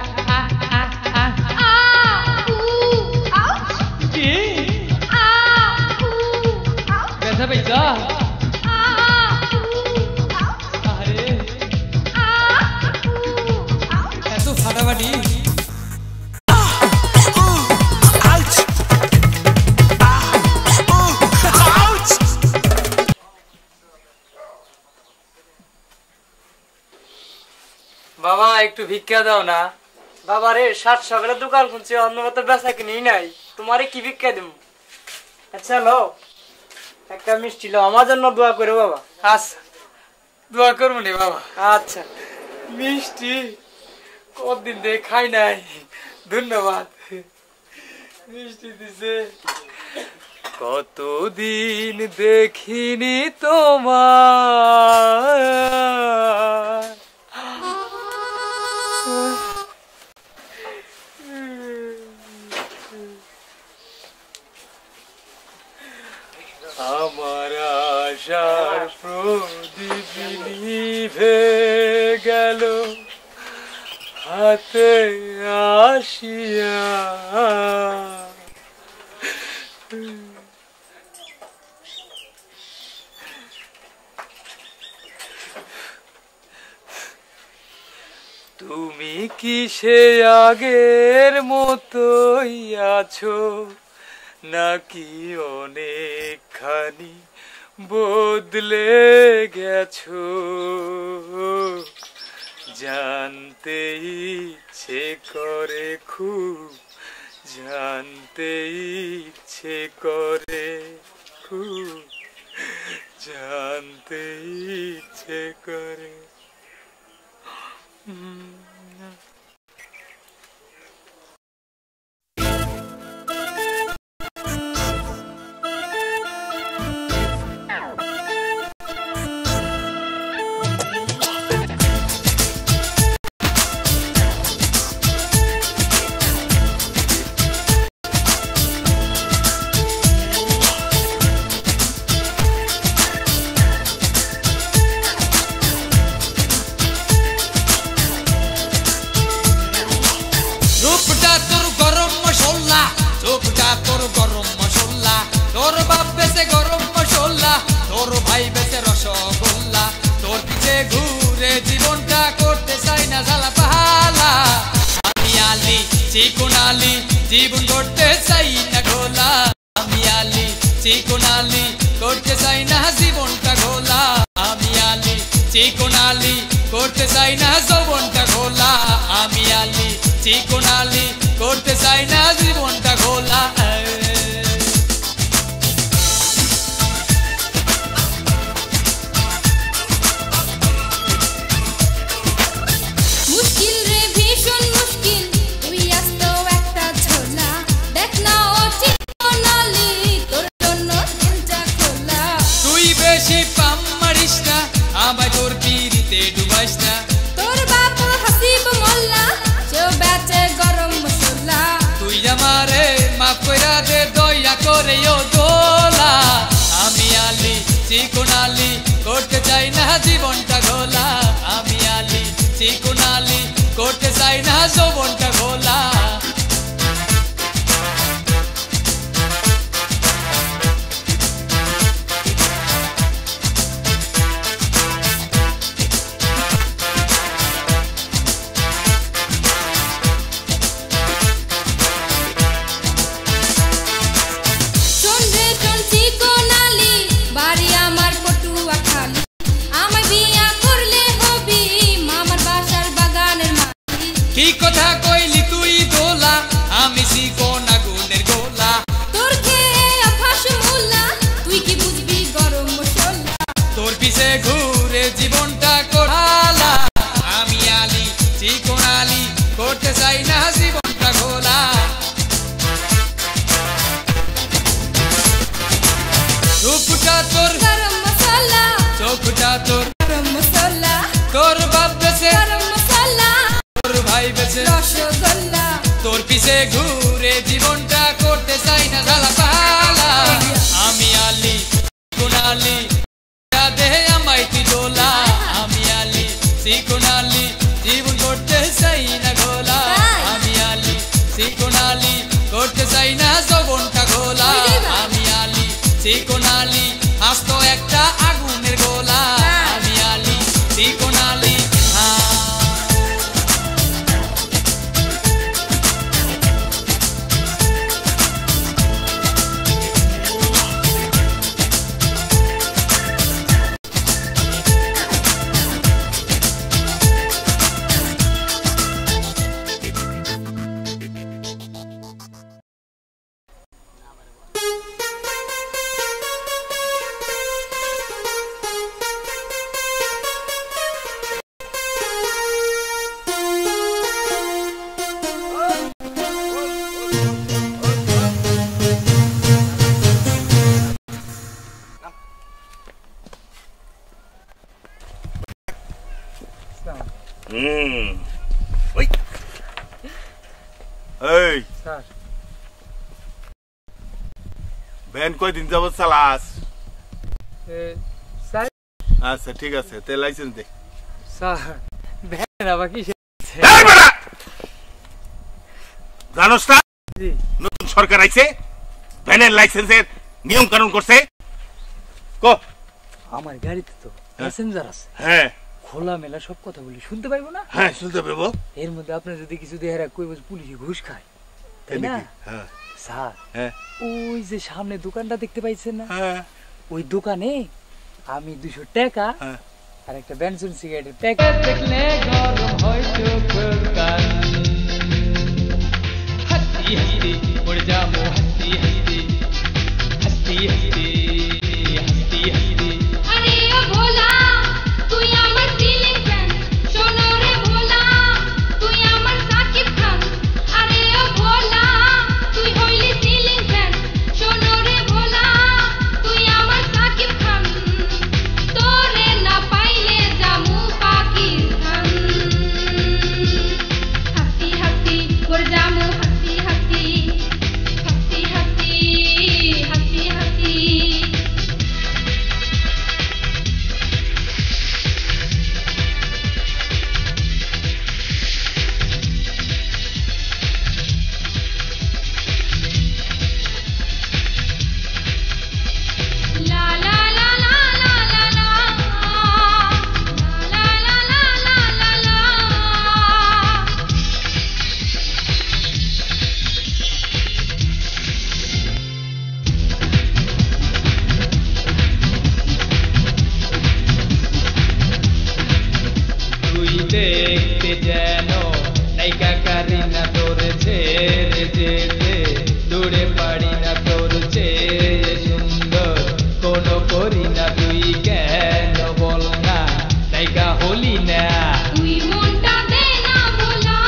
কি ব্যথা পাইছা আরে এত ফাটাফাটি বাবা একটু ভিক্ষা দাও না। বাবা রে 7 সকালে দোকান খুলছি অন্য মতো বেচা কিনেই নাই, তোমারে কি ভিক্ষা দেব? আচ্ছা লো একটা মিষ্টি লো, আমার জন্য দোয়া করো বাবা। আচ্ছা দোয়া করবো নি বাবা। আচ্ছা মিষ্টি কতদিন দিয়ে খাই নাই, ধন্যবাদ। মিষ্টি দিছে। কতদিন দেখিনি তোমার, আমার আশার প্রদীপ নিভে গেল হাতে আসিয়া। তুমি কি সে আগের মতোই আছো নাকি অনেকখানি বদলে গেছো? জানতে ইচ্ছে করে খুব, জানতে ইচ্ছে করে খুব, জানতে ইচ্ছে করে। চিকনালি জীবন করতে চাই না গোলা, আমি আলি চিকনালি করতে চাই না জীবনটা গোলা, আমি আলি চিকনালি করতে চাই না যৌবনটা ঘোলা আমি আলি চিকন আলি করতে চাই না জীবনটা ঘোলা মুশকিল রে ভীষণ মুশকিল তুই আসত একটা ঝোলা দেখ না ও চিকন আলি তোর জন্য দিলটা খোলা তুই বেশি পাম মারিস না আমায় তোর পিরিতে ডুবাইস না তোর বাপ হাসিব মোল্লা সেও বেচে গরম মশলা তুই আমারে মাফ কইরা দে দয়া করে ও দোলা আমি আলি চিকন আলি করতে চাই না জীবনটা ঘোলা আমি আলি চিকন আলি করতে চাই না যৌবনটা ঘোলা শোন রে শোন চিকন আলি বাড়ি আমার পটুয়া খালি আমায় বিয়া করলে হবি মামার বাসার বাগানের মালি কি কথা কইলি তুই দোলা আমি চিকন আগুনের গোলা তোর খেয়ে আফাস মোল্লা তুই কি বুঝবি গরম মশলা তোর পিছে ঘুরে জীবনটা কোড়ালা আমি আলি চিকন আলি করতে চাই না জীবনটা ঘোলা রূপটা তোর গরম মশলা চোখটা তোর গরম মশলা তোর বাপ বেছে গরম মশলা তোর ভাই বেছে রসগোল্লা তোর পিছে ঘুরে জীবনটা করতে চাই না ঝালা পালা আমি আলি চিকন আলি দেহে আমায় তুই দোলা আমি আলি চিকন আলি জীবন করতে চাই না ঘোলা আমি আলি চিকন আলি করতে চাই না যৌবনটা ঘোলা আমি আলি চিকন আলি আস্ত একটা আগুনের গোলা আমি আলি চিকন আলি ওই এই স্যার ভ্যান কয়দিন যাবত চালাস স্যার আচ্ছা ঠিক আছে তে লাইসেন্স দে স্যার ভ্যান আবার কি জানোস না জি নতুন সরকার আইছে ভ্যানের লাইসেন্সের নিয়ম কানুন করছে ক আমার গাড়িতে তো প্যাসেঞ্জার আছে হ্যাঁ খোলা মেলা সব কথা বলি শুনতে পাইবো না হ্যাঁ শুনতে পাবো এর মধ্যে আপনার যদি কিছু দেহারা কইব পুলিশে ঘুষ খায় তাই না হ্যাঁ স্যার হ্যাঁ ওই যে সামনে দোকানটা দেখতে পাইছেন না হ্যাঁ ওই দোকানে আমি 200 টাকা হ্যাঁ আর একটা বেনসন সিগারেটের প্যাকেট দেখলে গরম হয় চোখের কান হাসি হাসি পড়ে যাবো হাসি হাসি হাসি হাসি হাসি হাসি আরে ও ভোলা তুই আমার সিলিং ফ্যান শোনো রে ভোলা তুই আমার সাকিব খান আরে ও ভোলা তুই হইলি সিলিং ফ্যান শোনো রে ভোলা তুই আমার সাকিব খান তোরে না পাইলে জামু পাকিস্তান হাসি হাসি পড়ে জামু হাসি হাসি হাসি হাসি হাসি হাসি দেখতে যেন নায়িকা কারিনা তোর ছেড়ে যেতে দূরে পারি না তোর চেয়ে সুন্দর কোনো করি না তুই কেন বল না নায়িকা হলি না তুই মনটা দে না ভোলা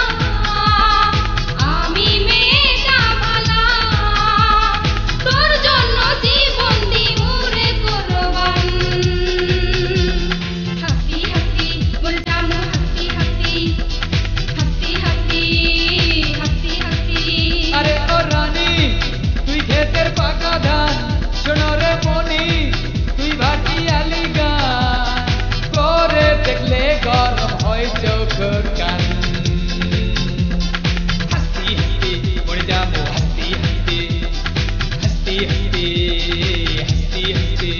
আমি মেয়েটা ভালা তোর জন্য জীবন দিমু রে কোরবান হাসি হাসি মরে যামু হাসি হাসি হাসি হাসি হাসি হাসি আরে ও রানী তুই ক্ষেতের পাকা ধান শোনো রে মনি তুই ভাটিয়ালি গান করে দেখলে গরম হয় চোখ কান হাসি হাসি মরে যাবো হাসি হাসি হাসি হাসি হাসি হাসি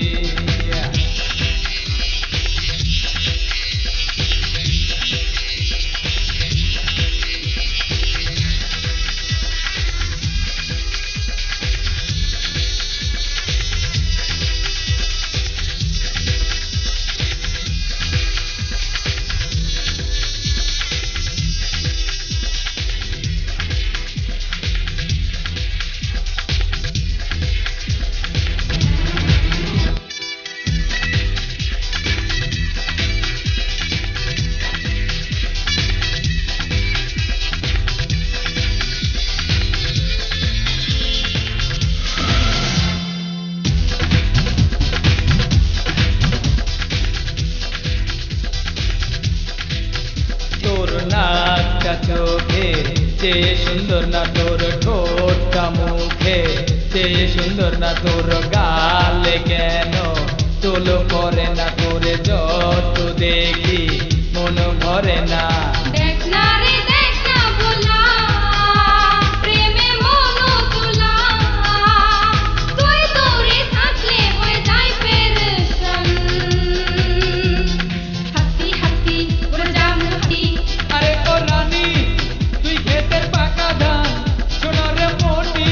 তোর নাকটা চোখে যে সুন্দর না তোর ঠোঁটটা মুখে যে সুন্দর না তোর গালে কেন তোল করে না তোরে যত দেখি মন ভরে না দেখ না রে দেখ না ভোলা প্রেমে মন তোলা তুই দূরে থাকলে হয়ে যায় পেরেশান হাসি হাসি মরে যামু হাসি আরে ও রানী তুই ক্ষেতের পাকা ধান শোনো রে মনি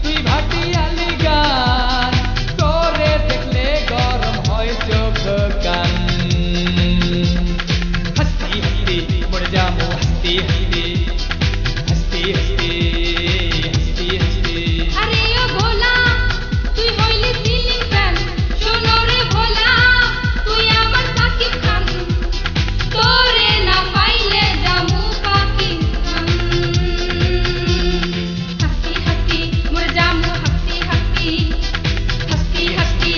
তুই ভাটিয়ালি গান করে দেখলে গরম হয় চোখ কান হাসি হাসি মরে যাবো হাসি হাসি হাসি হাসি হাসি হাসি আরে ও ভোলা তুই হইলি সিলিং ফ্যান শোনো রে ভোলা তুই আমার সাকিব খান তোরে না পাইলে যামু পাকিস্তান হাসি হাসি মরে যামু হাসি হাসি হাসি হাসি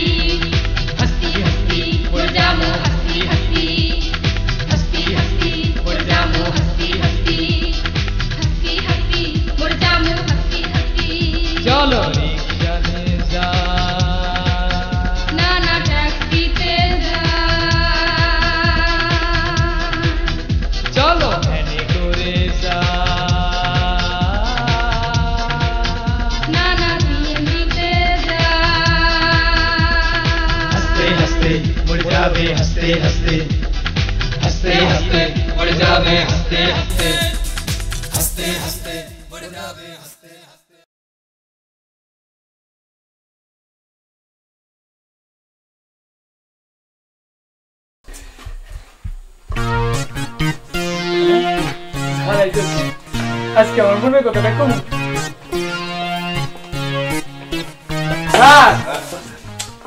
হাসি হাসি মরে যামু হাসি হাসি হাসি হাসি মরে যামু হাসি হাসি হাসি হাসি মরে যামু হাসি হাসি চলো রিক্সা নিয়ে যা না না ট্যাক্সিতে যা চলো ভ্যানে করে যা না না সিএনজিতে যা हंसते हंसते मुड़ जावे हंसते हंसते हंसते हंसते मुड़ जावे हंसते हंसते हंसते हंसते मुड़ जावे हंसते हंसते আজকে আমার মনে কথাটা কম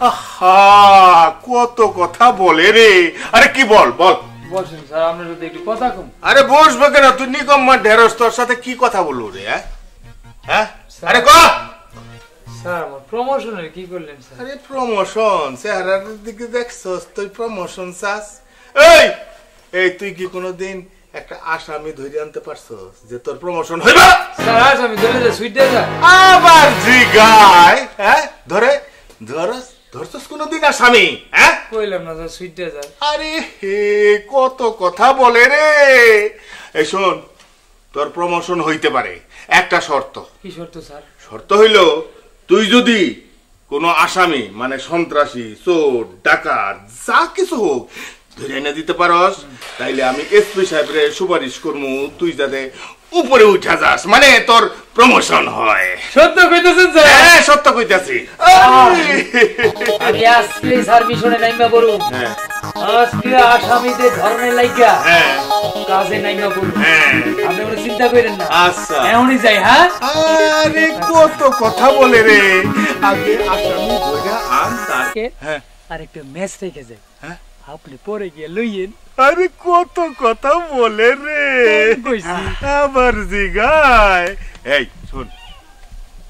আহা কত কথা বলে রে আরে কি বল বল বলছেন স্যার আপনার যদি একটু কথা কম আরে বসবে কেন তুই নিকম্মা ঢেরস তোর সাথে কি কথা বলবো রে হ্যাঁ আরে ক স্যার আমার প্রমোশনের কি করলেন স্যার আরে প্রমোশন চেহারার দিকে দেখছস তুই প্রমোশন চাস এই তুই কি কোনোদিন একটা আসামি ধরে আনতে পারছস যে তোর প্রমোশন হইবা স্যার আজ আমি ধরে যে সুইটে যায় আবার জিগায় হ্যাঁ ধরছস কোনোদিন আসামি হ্যাঁ কইলাম না স্যার সুইটে যায় আরে হে কত কথা বলে রে এই শোন তোর প্রমোশন হইতে পারে একটা শর্ত কি শর্ত স্যার শর্ত হইল তুই যদি কোনো আসামি মানে সন্ত্রাসী চোর ডাকাত যা কিছু হোক ধরে এনে দিতে পারস তাইলে আমি এসপি সাহেবরে সুপারিশ করমু তুই যাতে উপরে উঠা যাস মানে তোর প্রমোশন হয় সত্য কইতেছেন স্যার হ্যাঁ সত্য কইতাছি আমি আজকে স্যার মিশনে নাইমা বড় আজকে আসামিদের ধরনের লাগিয়া কাজে নাই না বলবো হ্যাঁ আপনি কোনো চিন্তা করেন না আচ্ছা এমনই যাই হ্যাঁ আরে কত কথা বলে রে আগে আসামি বইরা আন তার হ্যাঁ আর একটা ম্যাচ রেখে যায় হ্যাঁ আপনি পরে গিয়ে লইয়েন আরে কত কথা বলে রে কইছি আবার জিগায় এই শুন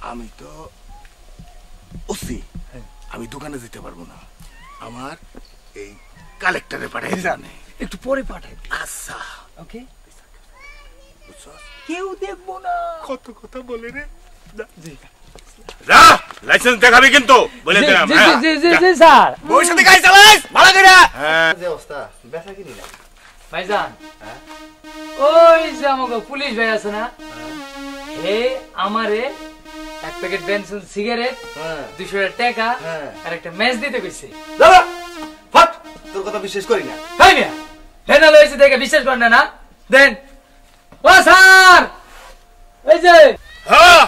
আমি তো ওসি আমি দোকানে যেতে পারবো না আমার এই কালেক্টরে পাঠাই জানে একটু পরে পাঠাই আচ্ছা ওকে বুঝছস? কেউ দেখবো না কত কথা বলে রে যা লাইসেন্স দেখাবি কিন্তু বলে দিলাম জি হ্যাঁ জি জি জি স্যার বউর সাথে গাড়ি চালাস ভালো করে হ্যাঁ যে অবস্থা বেচা কিনি না ভাইজান ওই যে আমাকে পুলিশ ভাই আছে না হে আমারে এক প্যাকেট বেনসন সিগারেট হ্যাঁ 200 টাকা হ্যাঁ। আর একটা ম্যাচ দিতে কইছে দাদা ফাট তোর কথা বিশ্বাস করি না হাই মিয়া হেনা লইছে দেখে বিশ্বাস করেন না দেন ও স্যার এই যে হ্যাঁ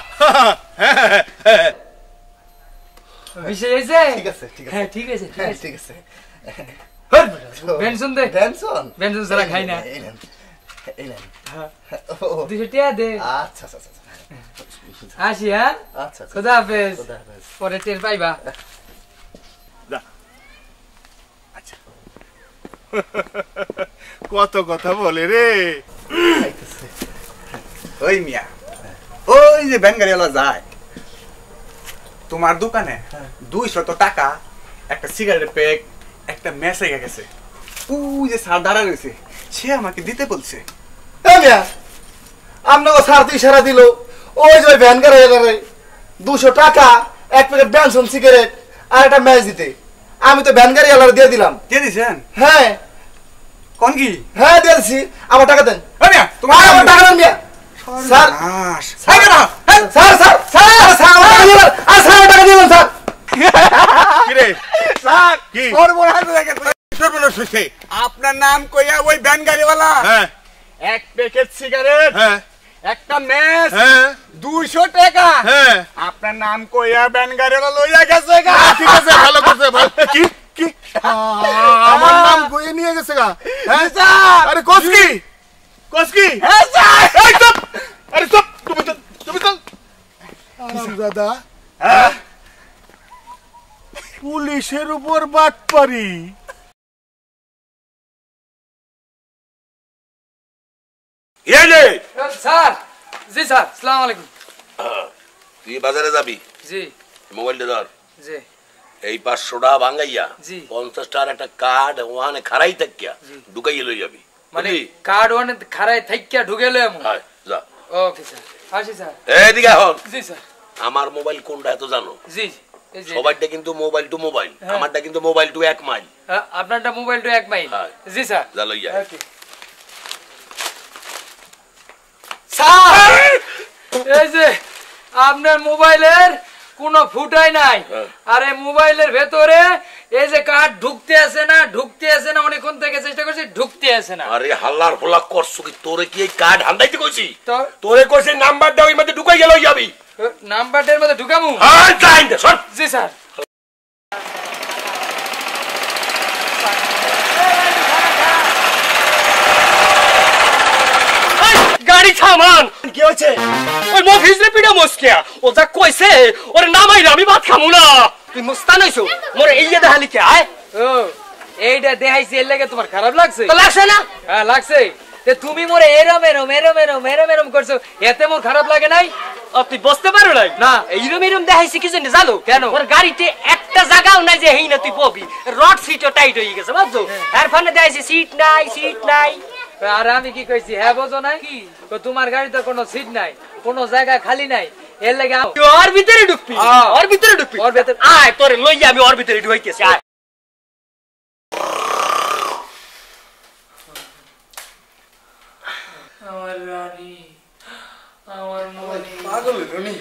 বিশ্বাস হইছে ঠিক আছে ঠিক আছে হ্যাঁ ঠিক আছে ঠিক হ্যাঁ আছে ঠিক আছে বেনসন দে বেনসন বেনসন ছাড়া খাই না এই নেন এই নেন হ্যাঁ। ও 200 টাকা দে আচ্ছা আচ্ছা আচ্ছা আসি হ্যাঁ আচ্ছা আচ্ছা খোদা হাফেজ খোদা হাফেজ। পরে টের পাইবা আচ্ছা কত কথা বলে রে খাইতেছে। ওই মিয়া ওই যে ভ্যান গাড়িওয়ালা যায় তোমার দোকানে 200 টাকা একটা সিগারেট প্যাক একটা ম্যাচ রেখে গেছে ওই যে স্যার দাঁড়া রয়েছে সে আমাকে দিতে বলছে আপনাকে স্যার তো ইশারা দিল ওই যে ভ্যান গাড়ি 200 টাকা এক প্যাকেট বেনসন সিগারেট আর একটা ম্যাচ দিতে আমি তো ভ্যান গাড়িওয়ালার দিয়ে দিলাম দিয়ে দিছেন হ্যাঁ কোন কি হ্যাঁ দিয়েছি আমার টাকা দেন তোমার আমার টাকা দেন মিয়া sir sir sir sir sir sir আমার টাকা দিলেন স্যার কি রে স্যার কি? ওর বড় হাতে দেখেন আপনার নাম কইয়া ওই ভ্যান গাড়িওয়ালা হ্যাঁ এক প্যাকেট সিগারেট হ্যাঁ একটা ম্যাচ হ্যাঁ 200 টাকা হ্যাঁ আপনার নাম কইয়া ভ্যান গাড়িওয়ালা লইয়া গেছে গা ঠিক আছে ভালো করছে ভালো কি কি আমার নাম কইয়ে নিয়ে গেছে গা হ্যাঁ স্যার আরে কসকি হ্যাঁ স্যার এই চুপ আরে চুপ তুমি তো কিছু দাদা হ্যাঁ পুলিশের উপর বাটপারি এলে স্যার জি স্যার আসসালামু আলাইকুম তুই বাজারে যাবি জি মোবাইলটা ধর জি এই 500 টাকা ভাঙাইয়া জি। 50 টাকার একটা কার্ড ওখানে খারাই থাকিয়া ঢুকাইয়া লই যাবি মানে বুঝলি? কার্ড ওনে খারায় থাইক্কা ঢুকে লয় আমু হয়, যা ওকে স্যার আসি স্যার এদিকে এখন জি স্যার আমার মোবাইল কোনটা এত জানো জি এই যে সবাইটা কিন্তু মোবাইল টু মোবাইল হ্যাঁ। আমারটা কিন্তু মোবাইল টু 1 মাইল আপনারটা মোবাইল তো 1 মাইল হ্যাঁ। জি স্যার যা লই যা ওকে স্যার এই যে আপনার মোবাইলের কোনো ফুটাই নাই হ্যাঁ। আরে মোবাইলের ভেতরে এই যে কার্ড ঢুকতে আসে না অনেকক্ষণ থেকে চেষ্টা করছি ঢুকতে আসে না আরে হাল্লার হোলা করছো কি তোরে কি এই কার্ড হান্দাইতে কইছি তো তোরে কইছি নাম্বার দাও ওই মধ্যে ঢুকাই গেল যাবি নাম্বারটার মধ্যে ঢুকামু আর যাই না সর জি স্যার গাড়ি থামান কি হচ্ছে ওই মফিজ রে পিড়া মস্কিয়া ও যা কইছে ওরে নামাই আমি ভাত খামু না তুই মুস্তান হইছো মোরে এই দেখালি কে আয় ও এইটা দেখাইছি এর লাগে তোমার খারাপ লাগছে তো লাগছে না হ্যাঁ লাগছে তে তুমি মোরে এরম করছো এতে মোর খারাপ লাগে নাই তুই বসতে পারো নাই না। এইরম এরম দেখাইছি কি জানি জানো কেন? ওর গাড়িতে একটা জায়গাও নাই যে হেই না তুই পবি রড সিটও টাইট হয়ে গেছে বুঝছো এর ফলে দেখাইছি সিট নাই আর আমি কি কইছি হ্যাঁ বোঝো নাই তো তোমার গাড়িতে কোনো সিট নাই কোনো জায়গা খালি নাই এর লাগে তুই ওর ভিতরে ঢুকবি হ্যাঁ। ওর ভিতরে ঢুকবি ওর ভেতর আয় তোরে লইয়া আমি ওর ভিতরে ঢুকাইতেছি আয় আমার রানী আমার মনি পাগল রনি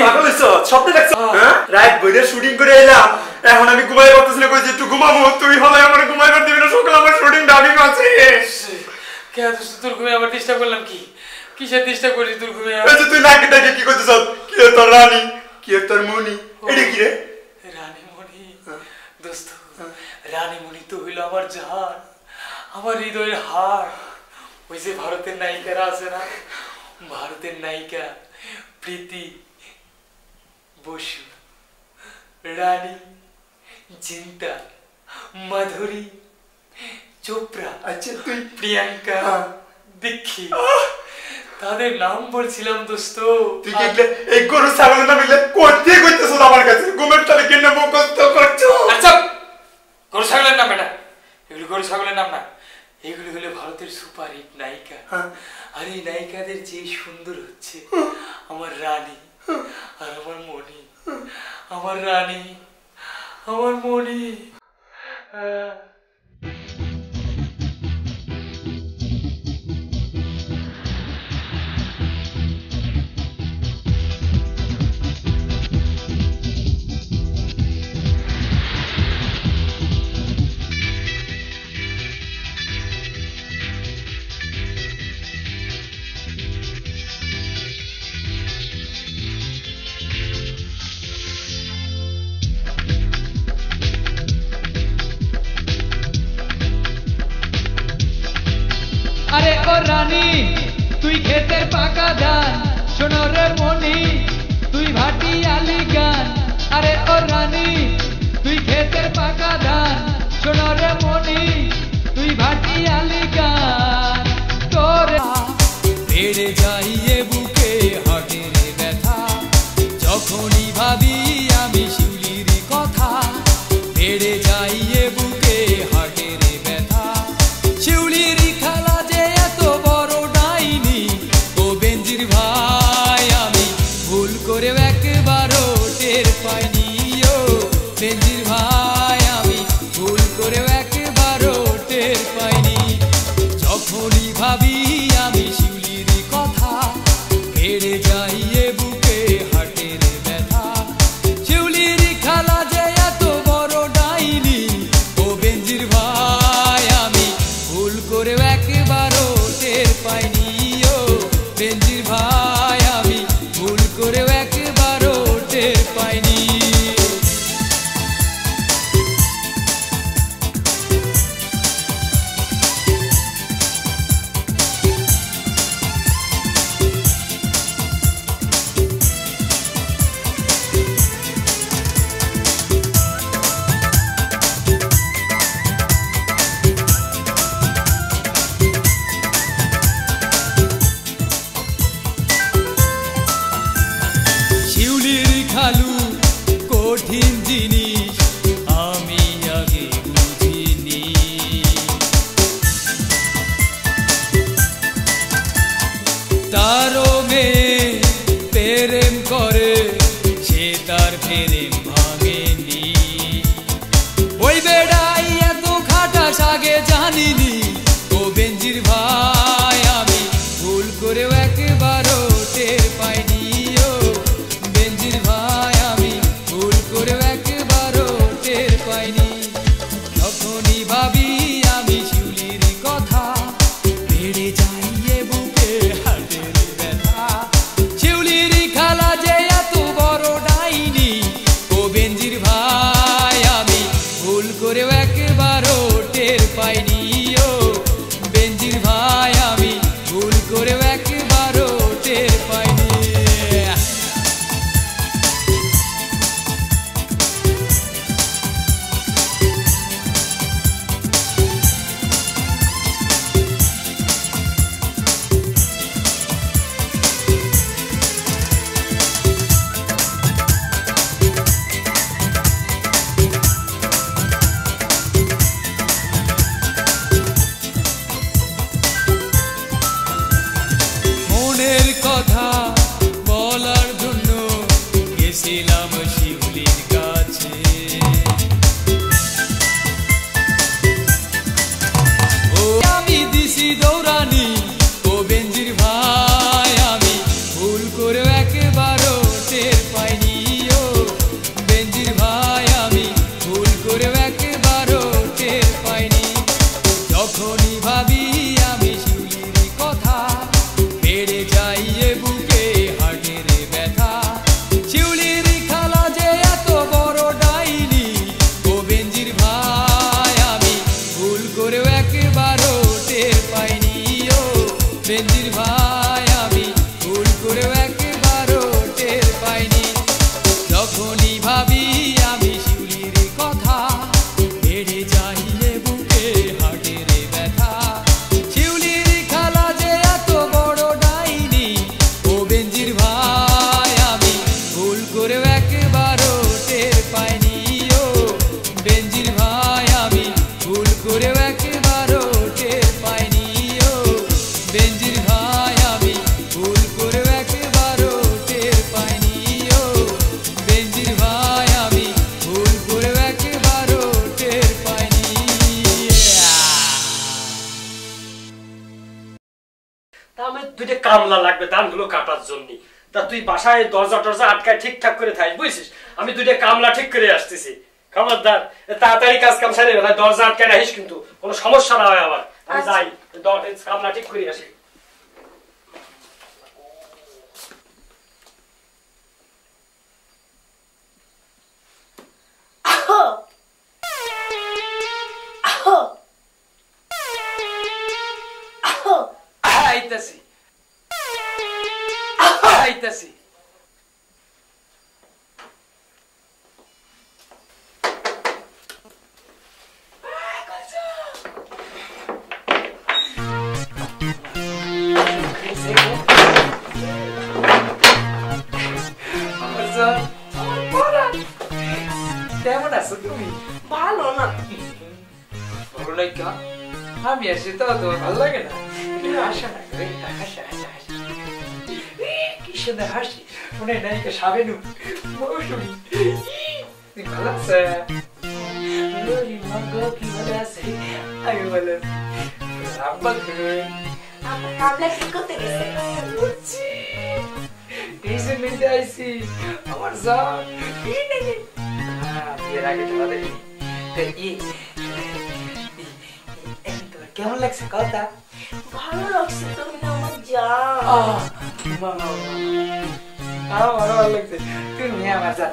পাগল হইছো স্বপ্ন দেখছো হ্যাঁ রাত বইরে শুটিং করে এলাম এখন আমি ঘুমাই পারতেছি না কইছি একটু ঘুমাবো তুই হলে আমার ঘুমাই পারতে দিবি না সকালে আমার শুটিং ডাবিং আছে কে তোর ঘুমে আবার ডিস্টার্ব করলাম কি কিসের ডিস্টার্ব করি তোর ঘুমে এই যে তুই নাকি ডাকে কি করতেছ কি রে তোর রানী কি রে তোর মনি এটা কি রে রানী মনি দোস্ত রানীমণি তো হইল আমার জান, আমার হৃদয়ের হার। ওই যে ভারতের নায়িকারা আছে না, ভারতের নায়িকা প্রীতি বসু, রানী, জিন্তা, মাধুরী, চোপড়া, আচ্ছা তুই প্রিয়াঙ্কা, দীক্ষিত, তাদের নাম বলছিলাম দোস্ত। তুই কি এই গরু ছাগলের নাম মিলে কোথায় কইতেছ আমার কাছে? ঘুমের তালে কেন মুখস্থ করছো? আচ্ছা গরু ছাগলের নাম এটা, এগুলো গরু ছাগলের নাম না, এগুলো হলো ভারতের সুপারহিট নায়িকা। আর এই নায়িকাদের যে সুন্দর হচ্ছে আমার রানী আর আমার মণি, আমার রানী, আমার মণি। আরে ও রানী তুই ক্ষেতের পাকা ধান, শোনো রে মনি তুই ভাটিয়ালি গান। আরে ও রানী তুই ক্ষেতের পাকা ধান, শোনো রে মনি তুই ভাটিয়ালি গান। তোরে বেড়ে যাইয়ে বুকে হাটের ব্যথা, যখনই ভাবি আমি শিউলির কথা। বেড়ে যাইয়ে বুকে হাটের ব্যথা, শিউলির খেলা যে এত বড় ডাইনি। ও বেঞ্জির ভাই আমি ভুল করে একবারও টের পাইনি। ও বেঞ্জির ভাই আমি ভুল করে একবারও টের পাইনি। যখনই ভাবি আমি শিউলির কথা, বেড়ে যাইয়ে বুকে হাটের ব্যথা। শিউলির খেলা যে এত বড় ডাইনি। ও বেঞ্জির ভাই আমি ভুল করে একবারও টের পাইনি। ও বেঞ্জির ভাই আমি ভুল করে একবারও টের পাইনি। শিউলির খালু কঠিন জিনিস আমি আগে বুঝিনি। তারও মেয়ে প্রেম করে, সে তার প্রেম ভাঙেনি। ওই বেড়াই এত খাটাস আগে জানিনি। ও বেঞ্জির ভাই আমি ভুল করে একবারও টের পাইনি। ও বেঞ্জির ভাই আমি ভুল করে একবারও টের পাইনি। যখনই ভাবি আমি শিউলির কথা, বেড়ে যাইয়ে বুকে হাটের ব্যথা। শিউলির খেলা যে এত বড় ডাইনি। ও বেঞ্জির ভাই আমি ভুল করে একবারও টের পাইনি। ও বেঞ্জির ভাই আমি ভুল করে একবারও টের পাইনি। বেঞ্জির ভাই আমি ভুল করেও একবারও টের পাইনি যখনই ভাবি আমি শিউলির কথা বেড়ে যাই বুকে হাটের ব্যথা শিউলির খালা যে এত বড় ডাইনি ও বেঞ্জির ভাই আমি ভুল করেও একবারও টের পাইনি ও বেঞ্জির ভাই আমি ভুল করেও একবারও টের পাইনি ও বেঞ্জির ভাই আমি ভুল করেও একবারও টের পাইনি ও বেঞ্জির ভাই আমি ভুল করেও একবারও টের পাইনি তা আমার দুইটা কামলা লাগবে ধানগুলো কাটার জন্য তা তুই বাসায় দরজা টরজা আটকায় ঠিকঠাক করে থাকিস বুঝছিস আমি দুইটা কামলা ঠিক করে আসতেছি খবরদার তাড়াতাড়ি কাজ কাম সারে ভাই দরজা আটকায় রাখিস কিন্তু কোনো সমস্যা না হয় আবার আমি যাই কামলা ঠিক করে আসি আইতাছি আইতাছি কেমন আছো তুমি ভালো না ভালো লাগে আমি আসি তো তোমার ভালো লাগে না আসা না হাসা হাসা হাসা কি সুন্দর হাসি মনে নাই সাবেনু মৌসুমি তুমি ভালো আছে কি ভালো আছে আমি ভালো আব্বা আমার কামলা ঠিক করতে গেছে বুঝছি এই জন্যই আইসি আমার জান বিয়ের আগে তো বাদে কেমন লাগছে কথা ভালো লাগছে তুমি না আমার জান ভালো লাগছে তুমি আমার জান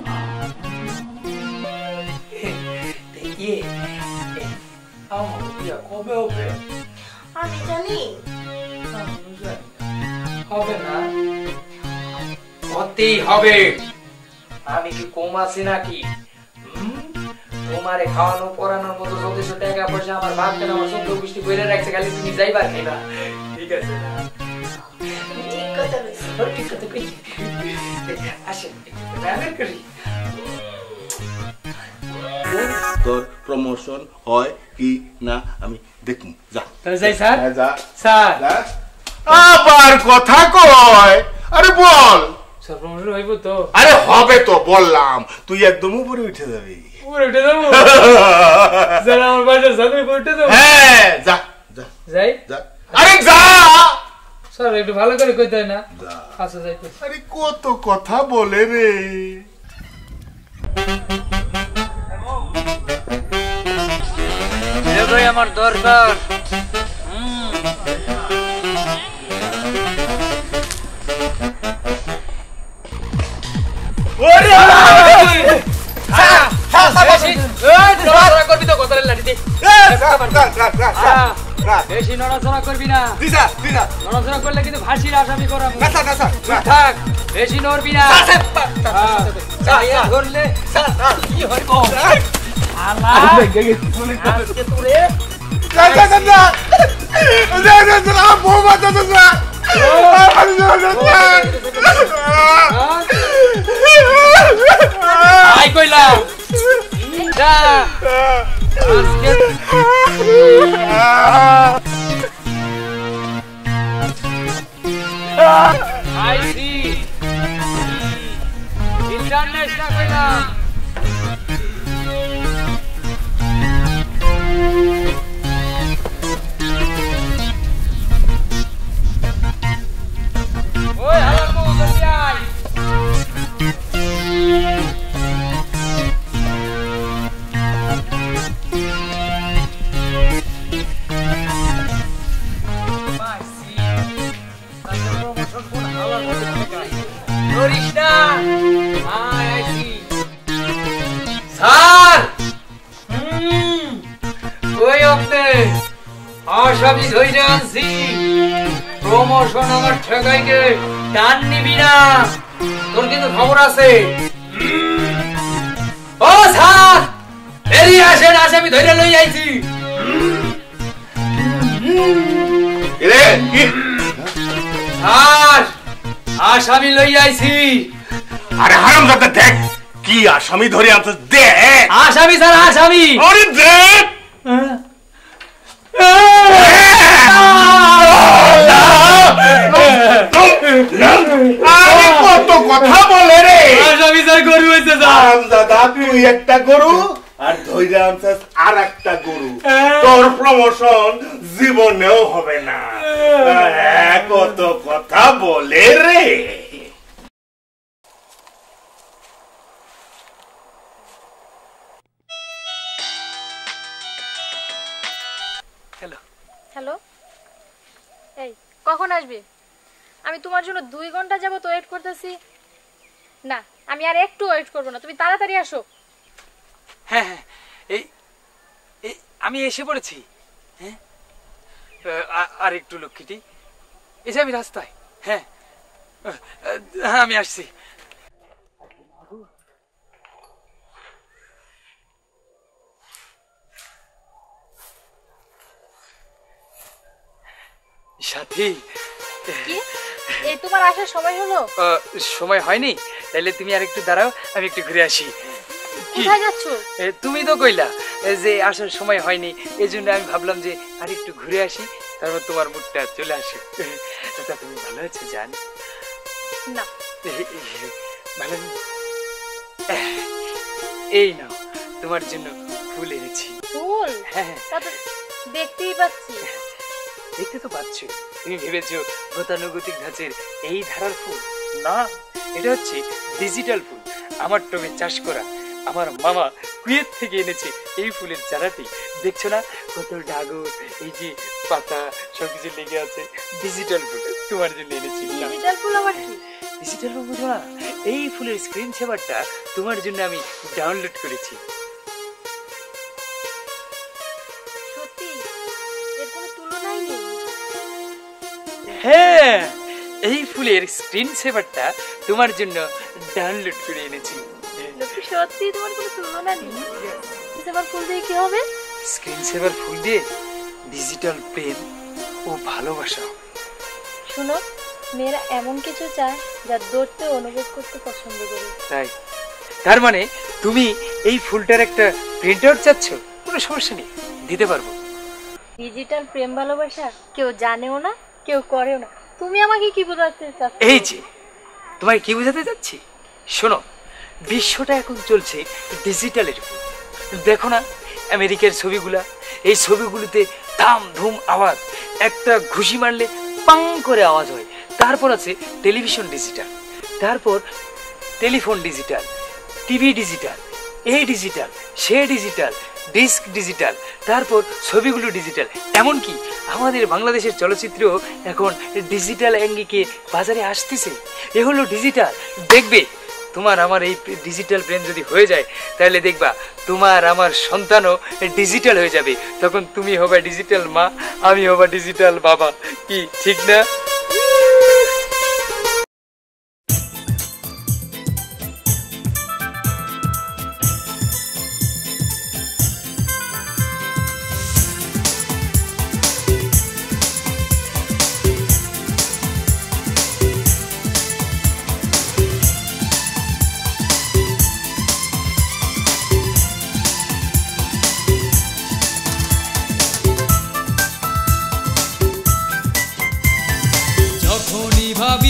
কবে হবে আমি জানি হবে না হতেই হবে আমি কি কম আছি নাকি তোমারে খাওয়ানো পড়ানোর মতো যথেষ্ট টাকা পয়সা আমার বাপ কেন আমার সঙ্গে গোষ্ঠী বইরে রাখছে খালি তুমি যাইবার খাইবা ঠিক আছে ঠিক কথা বলছি ঠিক কথা কইছি আসেন রান্না করি তোর প্রমোশন হয় কি না আমি দেখুন যা তাহলে যাই স্যার যা স্যার যা আবার কথা কয় আরে বল স্যার প্রমোশন হইব তো আরে হবে তো বললাম তুই একদম উপরে উঠে যাবি উপরে উঠে যাবো স্যার আমার বাসার সামনে উঠে যাবো হ্যাঁ যা যা যাই যা আরে যা স্যার একটু ভালো করে কইতে হয় না যা আচ্ছা যাইতে আরে কত কথা বলে রে ভাই আমার দরকার বেশি নড়াচড়া করবি না নড়াচড়া করলে কিন্তু ফাঁসির আসামি করাবো থাক বেশি নড়বি না ধরলে কি হইব আজকে তোরে আই কইলাম যা আজকে আইসি ইন্টারন্যাশনাল কইলাম ওই হালার মো জলদি আয় Norishna! Hi, I see. Sir! ওই আপনি আশাবি ধইরে আনছি প্রমোশন আমার ঠেকাইকে টান নিবি না, তোর কিন্তু খবর আছে। ও স্যার বেরিয়ে আসেন, আসামি ধরে লই আইছি। আসামি লই আইছি। আরে হারামজাদা দেখ কি আসামি ধরে আনছিস, দেখ। আসামি স্যার, আসামি। আরে দেখ আরে কত কথা বলে রে। আসামি স্যার গরু হইছে স্যার। হারামজাদা তুই একটা গরু আর ধইরে আনছিস আর একটা গরু, তোর প্রমোশন জীবনেও হবে না। কত কথা বলে রে। হ্যালো, এই কখন আসবে? আমি তোমার জন্য 2 ঘন্টা যাবত ওয়েট করতেছি। না, আমি আর একটু ওয়েট করব না, তুমি তাড়াতাড়ি আসো। হ্যাঁ হ্যাঁ, এই আমি এসে পড়েছি। হ্যাঁ, আর একটু লক্ষ্মীটি, এই যে আমি রাস্তায়। হ্যাঁ আমি আসছি। সাথী, কি এই তোমার আসার সময় হলো? সময় হয়নি, তাইলে তুমি আর একটু দাঁড়াও, আমি একটু ঘুরে আসি। কোথায় যাচ্ছ? তুমি তো কইলা যে আসার সময় হয়নি, এই জন্য আমি ভাবলাম যে আর একটু ঘুরে আসি, তারপর তোমার মুডটা চলে আসে। তা তুমি ভালো আছো জান? না ভালো নেই। এই নাও তোমার জন্য ফুল এনেছি। ফুল? হ্যাঁ, তা তো দেখতেই পাচ্ছি। দেখতে তো পাচ্ছ, তুমি ভেবেছো গতানুগতিক ধাঁচের এই ধারার ফুল? না, এটা হচ্ছে ডিজিটাল ফুল, আমার টবে চাষ করা। আমার মামা কুয়েত থেকে এনেছে এই ফুলের চারাটি। দেখছো না কত ডাগর, এই যে পাতা সবকিছু লেগে আছে। ডিজিটাল ফুল তোমার জন্য এনেছি। ডিজিটাল ফুল আবার কি? ডিজিটাল ফুল বুঝো না? এই ফুলের স্ক্রিন সেভারটা তোমার জন্য আমি ডাউনলোড করেছি। সত্যি এর কোনো তুলনাই নেই। হ্যাঁ, এই ফুলের স্ক্রিন সেভারটা তোমার জন্য ডাউনলোড করে এনেছি। সত্যি তোমার কোনো তুলনা নেই। সেভার ফুল দিয়ে কি হবে? স্ক্রিন সেভার ফুল দিয়ে ডিজিটাল প্রেম ও ভালোবাসা। শোনো, মেয়েরা এমন কিছু চায় যা ধরতে অনুভব করতে পছন্দ করে। তাই তার মানে তুমি এই ফুলটার একটা প্রিন্ট আউট চাচ্ছ? কোনো সমস্যা নেই, দিতে পারবো। ডিজিটাল প্রেম ভালোবাসা কেউ জানেও না, কেউ করেও না। তুমি আমাকে কি বোঝাতে চাচ্ছ? এই যে তোমায় কি বোঝাতে যাচ্ছি, শোনো, বিশ্বটা এখন চলছে ডিজিটালের উপর। দেখো না আমেরিকার ছবিগুলা, এই ছবিগুলোতে ধাম ধুম আওয়াজ, একটা ঘুষি মারলে পাং করে আওয়াজ হয়। তারপর আছে টেলিভিশন ডিজিটাল, তারপর টেলিফোন ডিজিটাল, টিভি ডিজিটাল, এই ডিজিটাল, সে ডিজিটাল, ডিস্ক ডিজিটাল, তারপর ছবিগুলো ডিজিটাল। এমনকি আমাদের বাংলাদেশের চলচ্চিত্র এখন ডিজিটাল অ্যাঙ্গিকে বাজারে আসতেছে। এ হলো ডিজিটাল। দেখবে তোমার আমার এই ডিজিটাল প্রেম যদি হয়ে যায়, তাহলে দেখবা তোমার আমার সন্তানও ডিজিটাল হয়ে যাবে। তখন তুমি হবে ডিজিটাল মা, আমি হব ডিজিটাল বাবা। কি ঠিক না? ভাবি